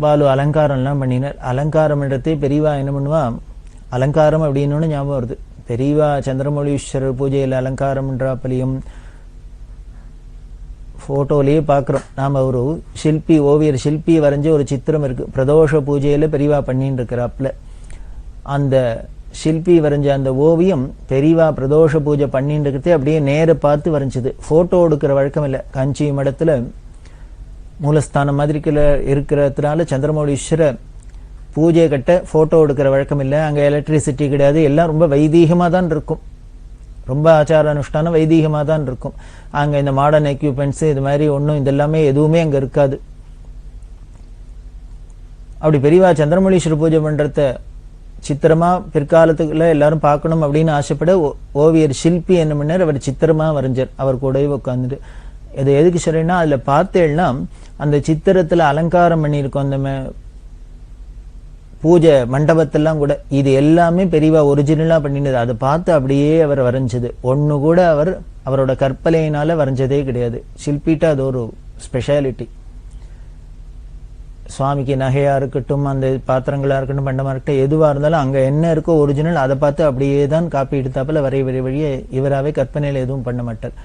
பாலு அலங்காரம் எல்லாம் பண்ணினார். அலங்காரம் பண்றதே பெரியவா என்ன பண்ணுவா, அலங்காரம் அப்படின்னு ஞாபகம் வருது. பெரியவா சந்திரமௌலீஸ்வரர் பூஜையில் அலங்காரம் பண்றாப்பலியும் போட்டோலயே பாக்குறோம். நாம ஒரு சிற்பி, ஓவியர் சிற்பி வரைஞ்ச ஒரு சித்திரம் இருக்கு, பிரதோஷ பூஜையில பெரியவா பண்ணிட்டு இருக்கிறாப்ல. அந்த சிற்பி வரைஞ்ச அந்த ஓவியம் பெரியவா பிரதோஷ பூஜை பண்ணிட்டு இருக்கிறதே அப்படியே நேர பார்த்து வரைஞ்சது. போட்டோ எடுக்கிற வழக்கம் இல்லை. காஞ்சி மடத்துல மூலஸ்தானம் மாதிரி இருக்கிறதுனால சந்திரமௌலீஸ்வர பூஜை கட்ட போட்டோ எடுக்கிற வழக்கம் இல்லை. அங்க எலக்ட்ரிசிட்டி கிடையாது. எல்லாம் ரொம்ப வைதீகமா தான் இருக்கும். ரொம்ப ஆச்சார அனுஷ்டானம் வைதீகமா தான் இருக்கும். அங்க இந்த மாடர்ன் எக்யூப்மெண்ட்ஸ் இது மாதிரி ஒன்றும் இதெல்லாமே எதுவுமே அங்க இருக்காது. அப்படி பெரியவா சந்திரமௌலீஸ்வர பூஜை பண்றத சித்திரமா பிற்காலத்துக்குள்ள எல்லாரும் பார்க்கணும் அப்படின்னு ஆசைப்பட ஓவியர் சிற்பி என்ன பண்ணார், அவர் சித்திரமா வரைஞ்சார். அவர் கூடவே உட்காந்துட்டு இது எதுக்கு சொல்றேன்னா, அதுல பார்த்தேன்னா அந்த சித்திரத்துல அலங்காரம் பண்ணியிருக்கோம் அந்த பூஜை மண்டபத்தெல்லாம் கூட இது எல்லாமே பெரியவா ஒரிஜினலா பண்ணினது. அதை பார்த்து அப்படியே அவர் வரைஞ்சது. ஒண்ணு கூட அவரோட கற்பனையினால வரைஞ்சதே கிடையாது. சிற்பிட்ட அது ஒரு ஸ்பெஷாலிட்டி. சுவாமிக்கு நகையா இருக்கட்டும், அந்த பாத்திரங்களா இருக்கட்டும், பண்டமா இருக்கட்டும், எதுவா இருந்தாலும் அங்க என்ன இருக்கோ ஒரிஜினல் அதை பார்த்து அப்படியே தான் காப்பி எடுத்தாப்புல வழியே இவராவே கற்பனையில எதுவும் பண்ண மாட்டார்.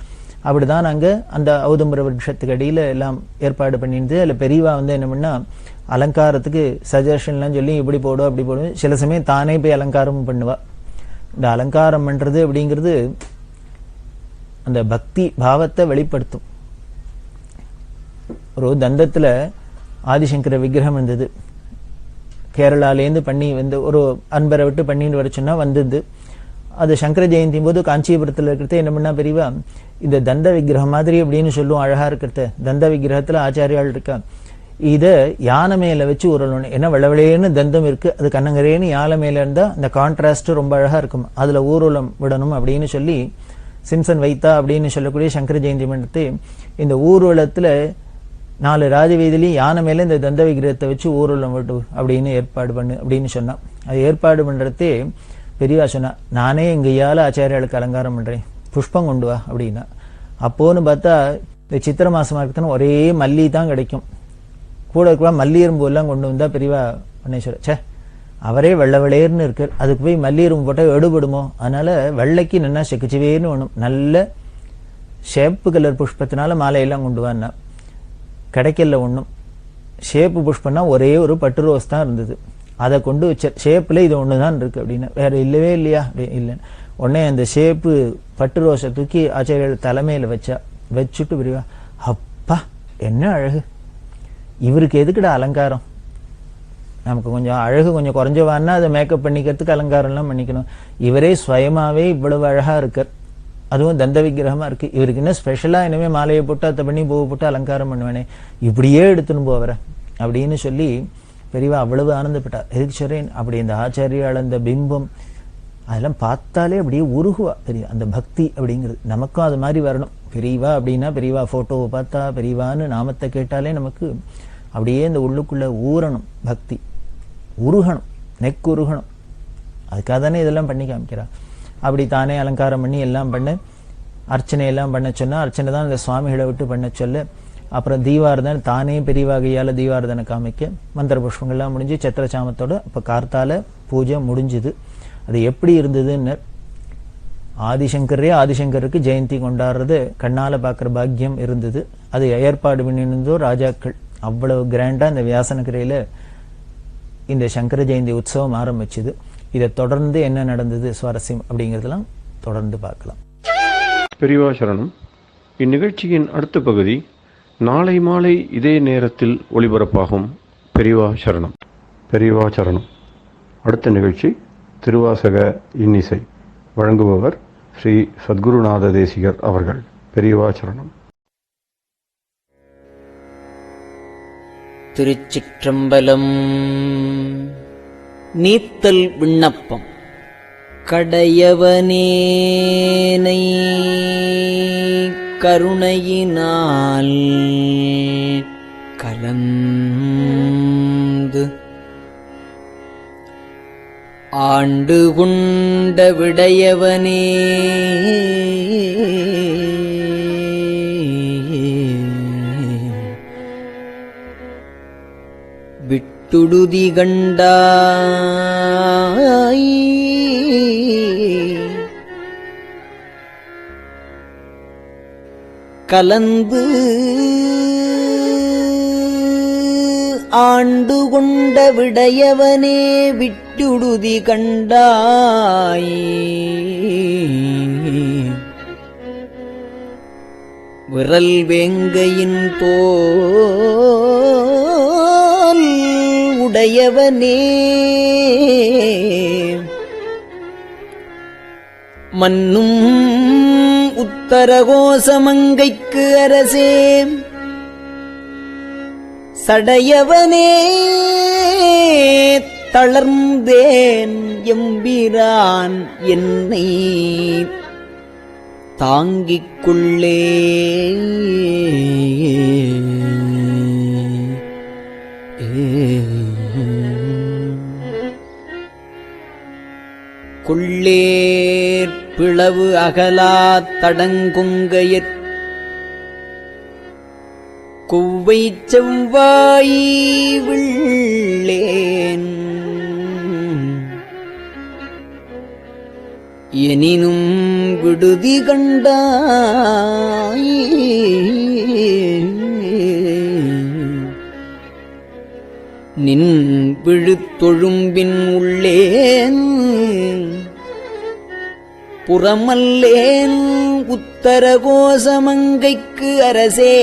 அப்படிதான் அங்க அந்த ஔதும்பர விருட்சத்துக்கு அடியில எல்லாம் ஏற்பாடு பண்ணிட்டு அதுல பெரியவா வந்து என்ன பண்ணா, அலங்காரத்துக்கு சஜஷன்லாம் சொல்லி இப்படி போடும் அப்படி போடும். சில சமயம் தானே போய் அலங்காரமும் பண்ணுவா. இந்த அலங்காரம் பண்றது அப்படிங்கிறது அந்த பக்தி பாவத்தை வெளிப்படுத்தும். ஒரு தந்தத்துல ஆதிசங்கர விக்கிரகம் இருந்தது. கேரளாலேருந்து பண்ணி வந்து ஒரு அன்பரை விட்டு பண்ணிட்டு வர சொன்னா வந்தது. அது சங்கர ஜெயந்தி போது காஞ்சிபுரத்துல இருக்கிறத என்ன பண்ணா பெரியவா, இந்த தந்த விக்கிரகம் மாதிரி அப்படின்னு சொல்லுவோம், அழகா இருக்கிறத தந்த விக்கிரகத்துல ஆச்சாரியால் இருக்கா, இத யானை மேல வச்சு உருளணும். ஏன்னா வெள்ளவெளேன்னு தந்தம் இருக்கு, அது கண்ணங்கரேன்னு யானை மேல இருந்தா அந்த கான்ட்ராஸ்ட் ரொம்ப அழகா இருக்கும், அதுல ஊர்வலம் விடணும் அப்படின்னு சொல்லி சிம்சன் வைத்தா அப்படின்னு சொல்லக்கூடிய சங்கர ஜெயந்தி மண்டபத்தை இந்த ஊர்வலத்துல 4 ராஜவீதிலையும் யானை மேல இந்த தந்த விக்கிரகத்தை வச்சு ஊர்வலம் விட்டு அப்படின்னு ஏற்பாடு பண்ணு அப்படின்னு சொன்னா. அது ஏற்பாடு பண்றதே பெரியவா சொன்னா, நானே எங்க ஐயால ஆச்சாரியாளுக்கு அலங்காரம் பண்றேன், புஷ்பம் கொண்டு வா அப்படின்னா. அப்போன்னு பார்த்தா இந்த சித்திர மாசமா இருக்குன்னு ஒரே மல்லி தான் கிடைக்கும். கூட இருக்கிற மல்லியரும்பு எல்லாம் கொண்டு வந்தா பெரியவா பண்ணேஸ்வரர், சே அவரே வெள்ளை வெளையர்னு இருக்கார், அதுக்கு போய் மல்லியரும்பு போட்டால் எடுபடுமோ, அதனால வெள்ளைக்கு நின்னா செக்குச்சுவேன்னு ஒண்ணும் நல்ல ஷேப்பு கலர் புஷ்பத்தினால மாலையெல்லாம் கொண்டு வான்னா. கிடைக்கல ஒண்ணும். ஷேப்பு புஷ்பம்னா ஒரே ஒரு பட்டு ரோஸ் தான் இருந்தது. அதை கொண்டு வச்ச ஷேப்ல இது ஒண்ணுதான் இருக்கு அப்படின்னா, வேற இல்லவே இல்லையா இல்லை. உடனே அந்த ஷேப்பு பட்டு ரோஸை தூக்கி ஆச்சாரியர் தலைமையில வச்சுட்டு பெரியவா, அப்பா என்ன அழகு, இவருக்கு எதுக்குடா அலங்காரம், நமக்கு கொஞ்சம் அழகு கொஞ்சம் குறைஞ்சவான்னா அதை மேக்கப் பண்ணிக்கிறதுக்கு அலங்காரம் எல்லாம் பண்ணிக்கணும், இவரே சுயமாவே இவ்வளவு அழகா இருக்கார், அதுவும் தந்த விக்கிரகமா இருக்கு, இவருக்கு என்ன ஸ்பெஷலா இனிமே மாலையை போட்டு அத்தை பண்ணி பூவை போட்டு அலங்காரம் பண்ணுவேனே, இப்படியே எடுத்துன்னு போவர அப்படின்னு சொல்லி பெரியவா அவ்வளவு ஆனந்தப்பட்டார். எதுக்கு சொல்றேன், அப்படி இந்த ஆச்சாரியால் அந்த பிம்பம் அதெல்லாம் பார்த்தாலே அப்படியே உருகுவா. தெரியும் அந்த பக்தி அப்படிங்கிறது நமக்கும் அது மாதிரி வரணும். பெரியவா அப்படின்னா பெரியவா போட்டோவை பார்த்தா, பெரியவான்னு நாமத்தை கேட்டாலே நமக்கு அப்படியே இந்த உள்ளுக்குள்ள ஊறணும், பக்தி உருகணும், நெக்கு உருகணும். அதுக்காக தானே இதெல்லாம் பண்ணி காமிக்கிறா. அப்படி தானே அலங்காரம் பண்ணி எல்லாம் பண்ண, அர்ச்சனை எல்லாம் பண்ண சொன்னா, அர்ச்சனை தான் இந்த சுவாமிகளை விட்டு பண்ண சொல்ல. அப்புறம் தீவாரதன் தானே பெரியவா கையால தீவாரதனை காமிக்க, மந்திர புஷ்பங்கள்லாம் முடிஞ்சு சத்திரச்சாமத்தோட இப்ப கார்த்தால பூஜை முடிஞ்சுது. அது எப்படி இருந்ததுன்னு ஆதிசங்கருக்கு ஜெயந்தி கொண்டாடுறது கண்ணால பாக்குற பாக்கியம் இருந்தது. அது ஏற்பாடு பண்ணியிருந்தோ ராஜாக்கள். அவ்வளவு கிராண்டா இந்த வியாசனகரையில இந்த சங்கர ஜெயந்தி உற்சவம் ஆரம்பிச்சது. இதை தொடர்ந்து என்ன நடந்தது சுவாரஸ்யம் அப்படிங்கிறதெல்லாம் தொடர்ந்து பார்க்கலாம். பெரியவா சரணம். இந்நிகழ்ச்சியின் அடுத்த பகுதி நாளை மாலை இதே நேரத்தில் ஒளிபரப்பாகும். பெரியவா சரணம். பெரியவா சரணம். அடுத்த நிகழ்ச்சி திருவாசக இன்னிசை வழங்குபவர் ஸ்ரீ சத்குருநாத தேசிகர் அவர்கள். பெரியவாச்சரணம். திருச்சிற்றம்பலம். நீத்தல் விண்ணப்பம். கடையவனேனை கருணையினால் கலந்து ஆண்டு கொண்ட விடையவனே விட்டுடுதி கண்டாய் கலந்து ஆண்டு கொண்ட விடையவனே விட்டுடுதி கண்டாய் விரல் வேங்கையின் தோல் உடையவனே மன்னும் உத்தரகோசமங்கைக்கு அரசே சடையவனே தளர்ந்தேன் எம்பிரான் என்னை தாங்கிக் கொள்ளே கொள்ளேற் பிளவு அகலா தடங்குங்கையற் கொவ்வை செவ்வாய் விள்ளேன் எனினும் விடுதி கண்டாய் நின் விழுத்தொழும்பின் உள்ளேன் புறமல்லேன் உத்தரகோசமங்கைக்கு அரசே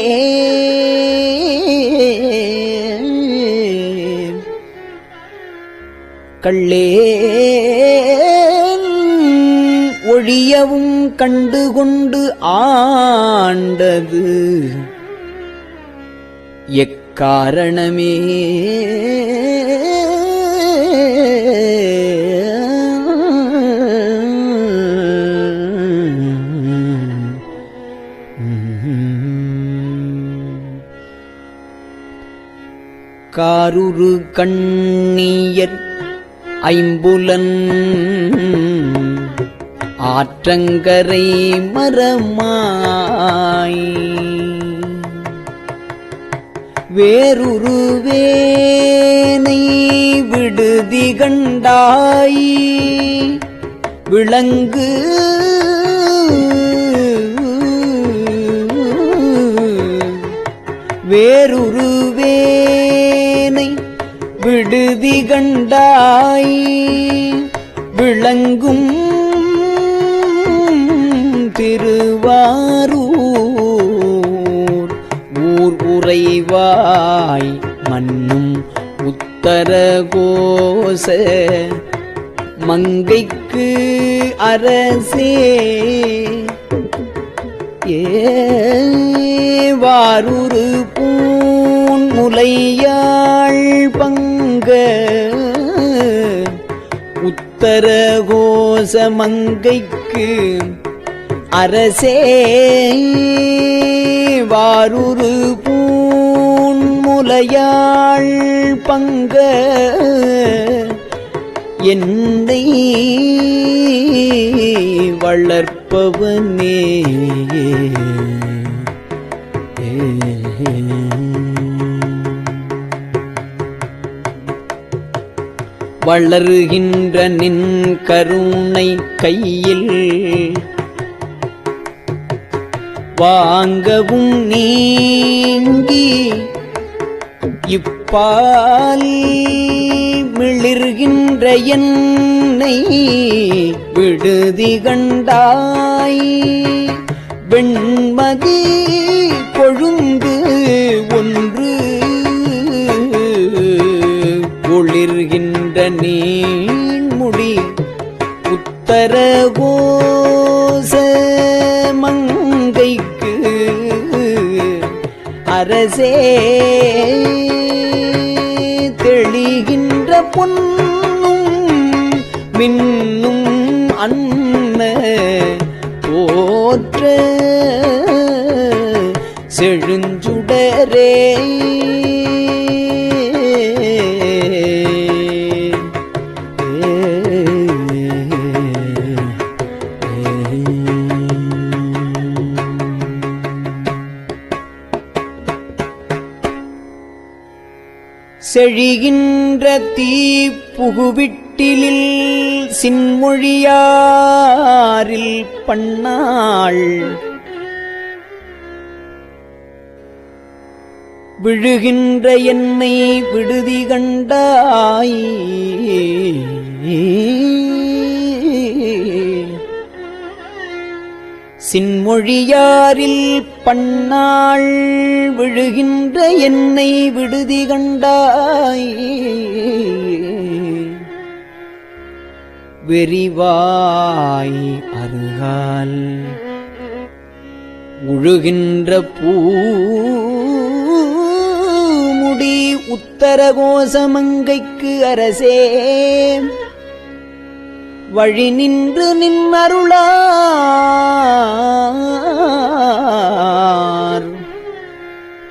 கள்ளேன் ஒழியவும் கண்டுகொண்டு ஆண்டது எக்காரணமே காருரு கண்ணியர் ஐம்புலன் ஆற்றங்கரை மரமாய் வேருருவேனை விடுதி கண்டாய் விளங்கு வேருருவேனை விடுதி கண்டாய் விளங்கும் திருவாரூர் ஊர் உறைவாய் மன்னும் உத்தரகோச மங்கைக்கு அரசே ஏவாருரு பூன் முலையாள் பங்க உத்தரகோச மங்கைக்கு அரசே வாருரு பூன் முலையாள் பங்க என்னை வளர்ப்பவனே வளருகின்ற நின் கருணை கையில் வாங்கவும் நீங்கி இப்பால் மிளிர்கின்ற என்னை விடுதி கண்டாய் வெண்மதி கொழுந்து ஒன்று ஒளிர்கின்ற நீண்முடி உத்தரகோச மங்கைக்கு அரசே தெளிகின்ற பொன்னும் மின்னும் அன்ன போற்ற செழுஞ்சுடரே செழிகின்ற தீ புகுவிட்டிலில் சின்மொழியாரில் பண்ணாள் விழுகின்ற என்னை விடுதி கண்டாய் சின்மொழியாரில் பண்ணாள் விழுகின்ற என்னை விடுதி கண்டாய் வெறிவாய் அருகால் உழுகின்ற பூமுடி உத்தரகோசமங்கைக்கு அரசே வழி நின்று நின்னருளார்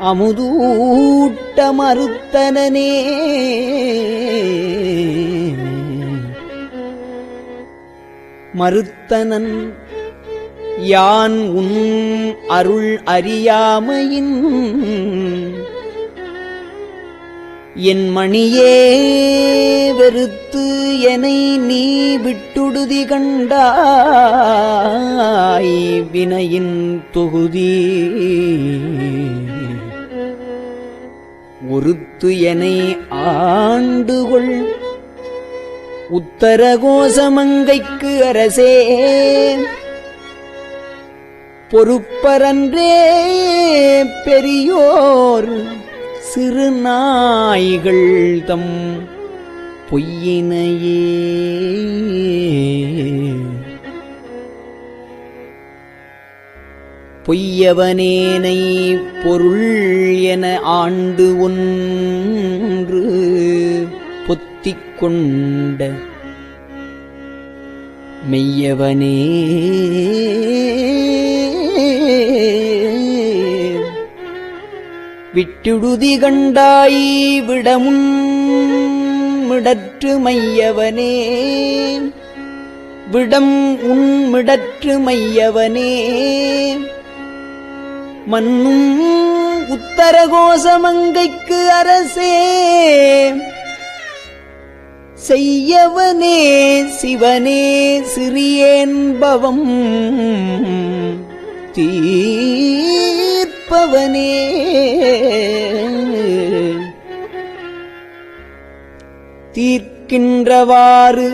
அமுதூட்ட மறுத்தனனே மறுத்தனன் யான் உன் அருள் அறியாமையின் என் மணியே வெறுத்து என்னை நீ விட்டுடுதி கண்டாய் வினையின் தொகுதி ஒருத்து என்னை ஆண்டுகொள் உத்தரகோசமங்கைக்கு அரசே பொறுப்பரன்றே பெரியோர் சிறு நாய்கள் தம் பொய்யினையே பொய்யவனேனை பொருள் என ஆண்டு ஒன்று பொத்திக் கொண்ட மெய்யவனே விட்டுடுதி கண்டாய் விடமுன் மிடற்று மையவனே விடம் உன் மிடற்று மையவனே மன்னும் உத்தரகோசமங்கைக்கு அரசே செய்யவனே சிவனே சிறியேன்பவம் தீர்ப்பவனே தீர்க்கின்றவாறு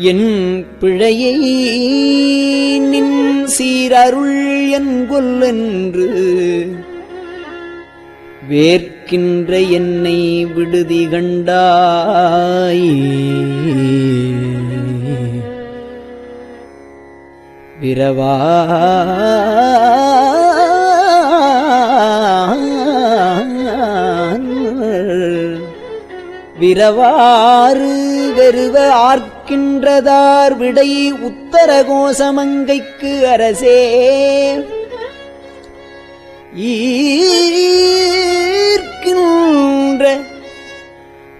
என் பிழையை நின் சீரருள் என்கொல்லென்று வேர்க்கின்ற என்னை விடுதி கண்டாய் விரவா விரவாறு வெறுவ ஆர்க்கின்றதார் விடை உத்தரகோசமங்கைக்கு அரசே ஈர்க்கின்ற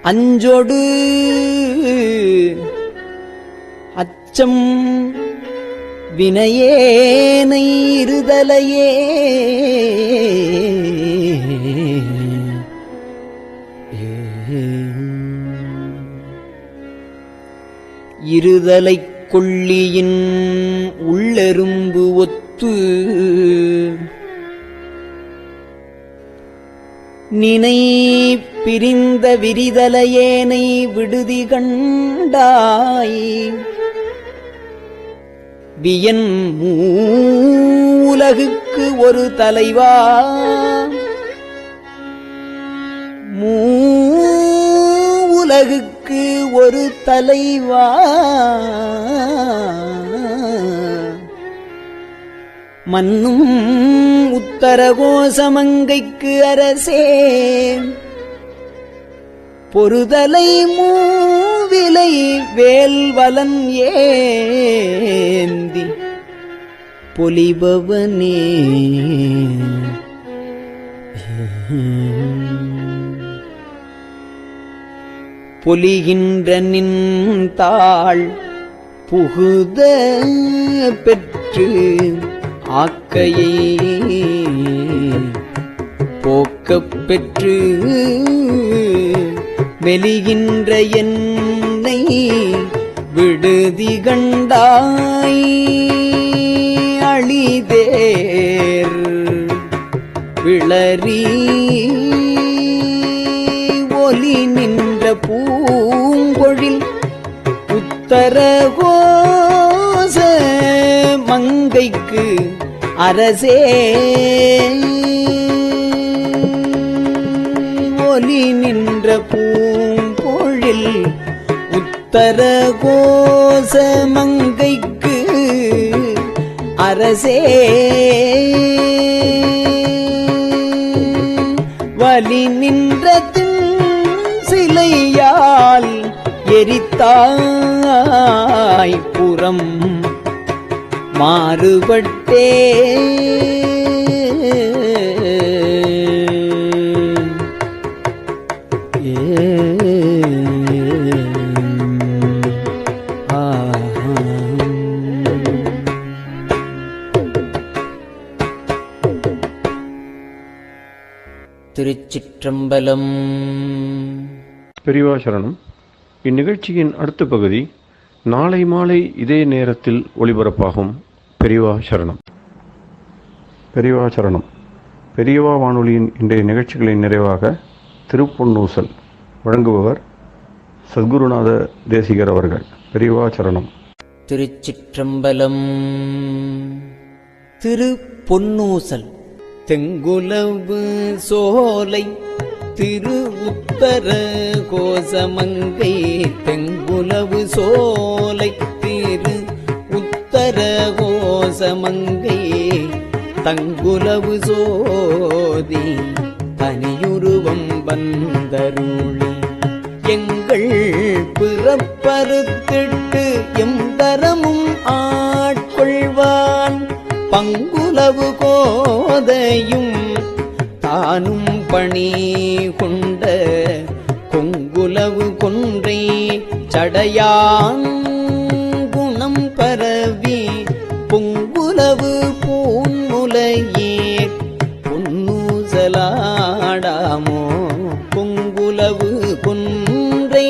அஞ்சொடு அச்சம் வினையேனை இருதலையே இருதலைக் கொள்ளியின் உள்ளெரும்பு ஒத்து நினை பிரிந்த விரிதலையேனை விடுதி கண்டாய் வியன் மூலகுக்கு ஒரு தலைவா மூலகுக்கு ஒரு தலைவா மன்னும் உத்தரகோசமங்கைக்கு அரசே பொறுதலை மூவிலை வேல்வலன் ஏந்தி பொலிபவனே பொலிகின்ற நின் தாள் புகுத பெற்று ஆக்கையை போக்கப் பெற்று மெலிகின்ற என்னை விடுதி கண்டாய் அழிதேர் விளரி ஒலி நின்ற பூங்கொழில் உத்தரகோச மங்கைக்கு அரசே ஒலி நின்ற பூங்கொழில் உத்தரகோச மங்கைக்கு அரசே வலி நின்ற சிலையால் எரித்தாய் புறம் மாறுபட்டே திருச்சிற்றம்பலம். பெரியவா சரணம். இந்நிகழ்ச்சியின் அடுத்த பகுதி நாளை மாலை இதே நேரத்தில் ஒளிபரப்பாகும். பெரியவா சரணம். பெரியவா சரணம். பெரியவா வானொலியின் இன்றைய நிகழ்ச்சிகளின் நிறைவாக திருப்பொன்னூசல் வழங்குபவர் சத்குருநாத தேசிகர் அவர்கள். பெரியவா சரணம். திருச்சிற்றம்பலம். திருப்பொன்னூசல். தெங்குலவு சோலை திரு உத்தர கோசமங்கை தெங்குலவு சோலை திரு உத்தர கோசமங்கை தங்குலவு சோதி தனியுருவம் வந்தருளி எங்கள் பிறப்பறுத்திட்டு எந்தரமும் ஆட்கொள்வான் பங்குலவு கோதையும் தானும் பணி கொண்ட கொங்குலவு கொன்றை சடையான் குணம் பரவி பொங்குலவு பூன்முலையீர் பொன்னூசலாடாமோ பொங்குலவு கொன்றை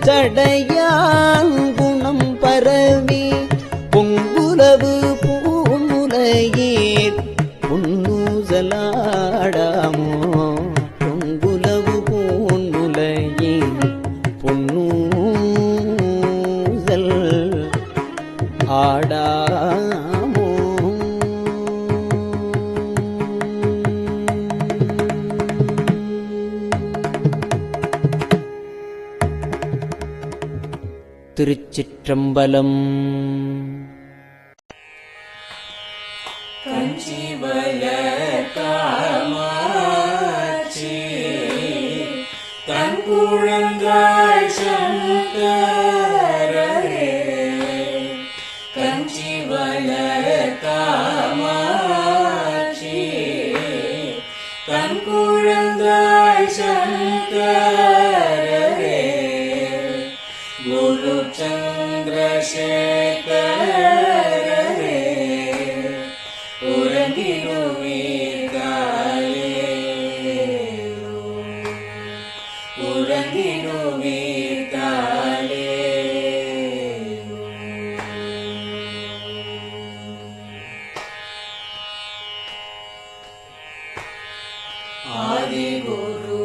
சடையான் குணம் பரவி பொங்குலவு பூன்முலையீர் பொன்னூசலாடாமோ பொங்குலவு பூன்முலையீர் பொன்னூசல் ஆடாமோ. திருச்சிற்றம்பலம். தங்குழந்தாய் சங்கரரே கஞ்சி வளர் காமாட்சி தங்குழந்தாய் சங்கரரே குரு சந்திரசேகரரே உறங்கிடுவீர்களே உறங்கிடுவீர்களே. ஆதிகுரு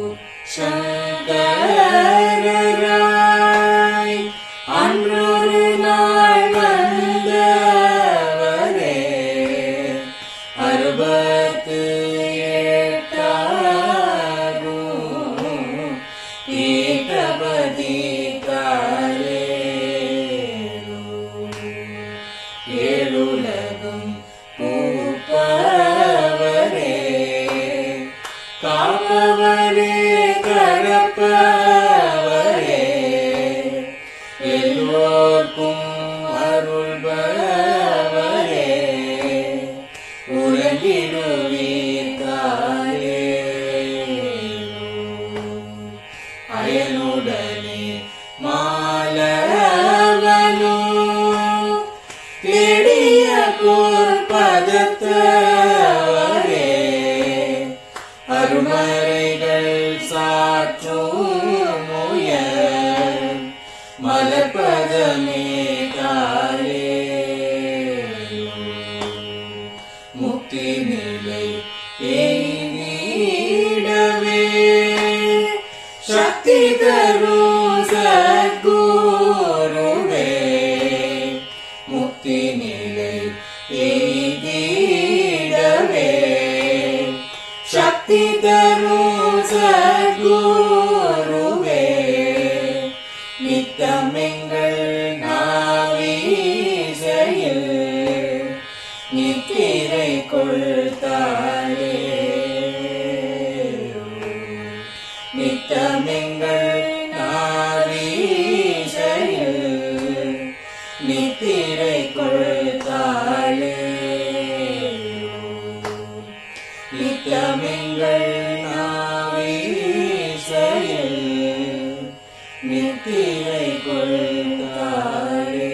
சங்கரராய் அன்றொரு நாள் வந்தவரே அருப ஏழுலகும் பூப்பவரே காப்பவரே கரப்பவரே எல்லோர்க்கும் அருள்பவரே உலகிடுவீர் தாயே அயனுடனே மாலவனோ தேடிய பொற்பதத்தவரே அருமறைகள் சாற்றும் முயல் மலர்பதமே தாயே முக்தி நிலை எய்திடவே சக்தி தரும் சத்குருவே முக்தி நிலை எய்திடவே சக்தி தரும் சத்குருவே நித்தமெங்கள் நாவீசையில் நித்திரை கொள்தாயே நித்தமெங்கள் நாவீசையில் நித்திரை கொள்தாயே நித்தமெங்கள் நாவீசையில் நித்திரை கொள்தாயே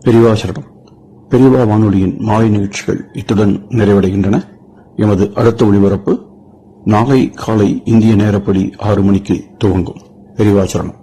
பெரியவா சரணம். பெரியவா வானொலியின் மாலை நிகழ்ச்சிகள் இத்துடன் நிறைவடைகின்றன. எமது அடுத்த ஒளிபரப்பு நாளை காலை இந்திய நேரப்படி 6 மணிக்கு துவங்கும். பெரியவா சரணம்.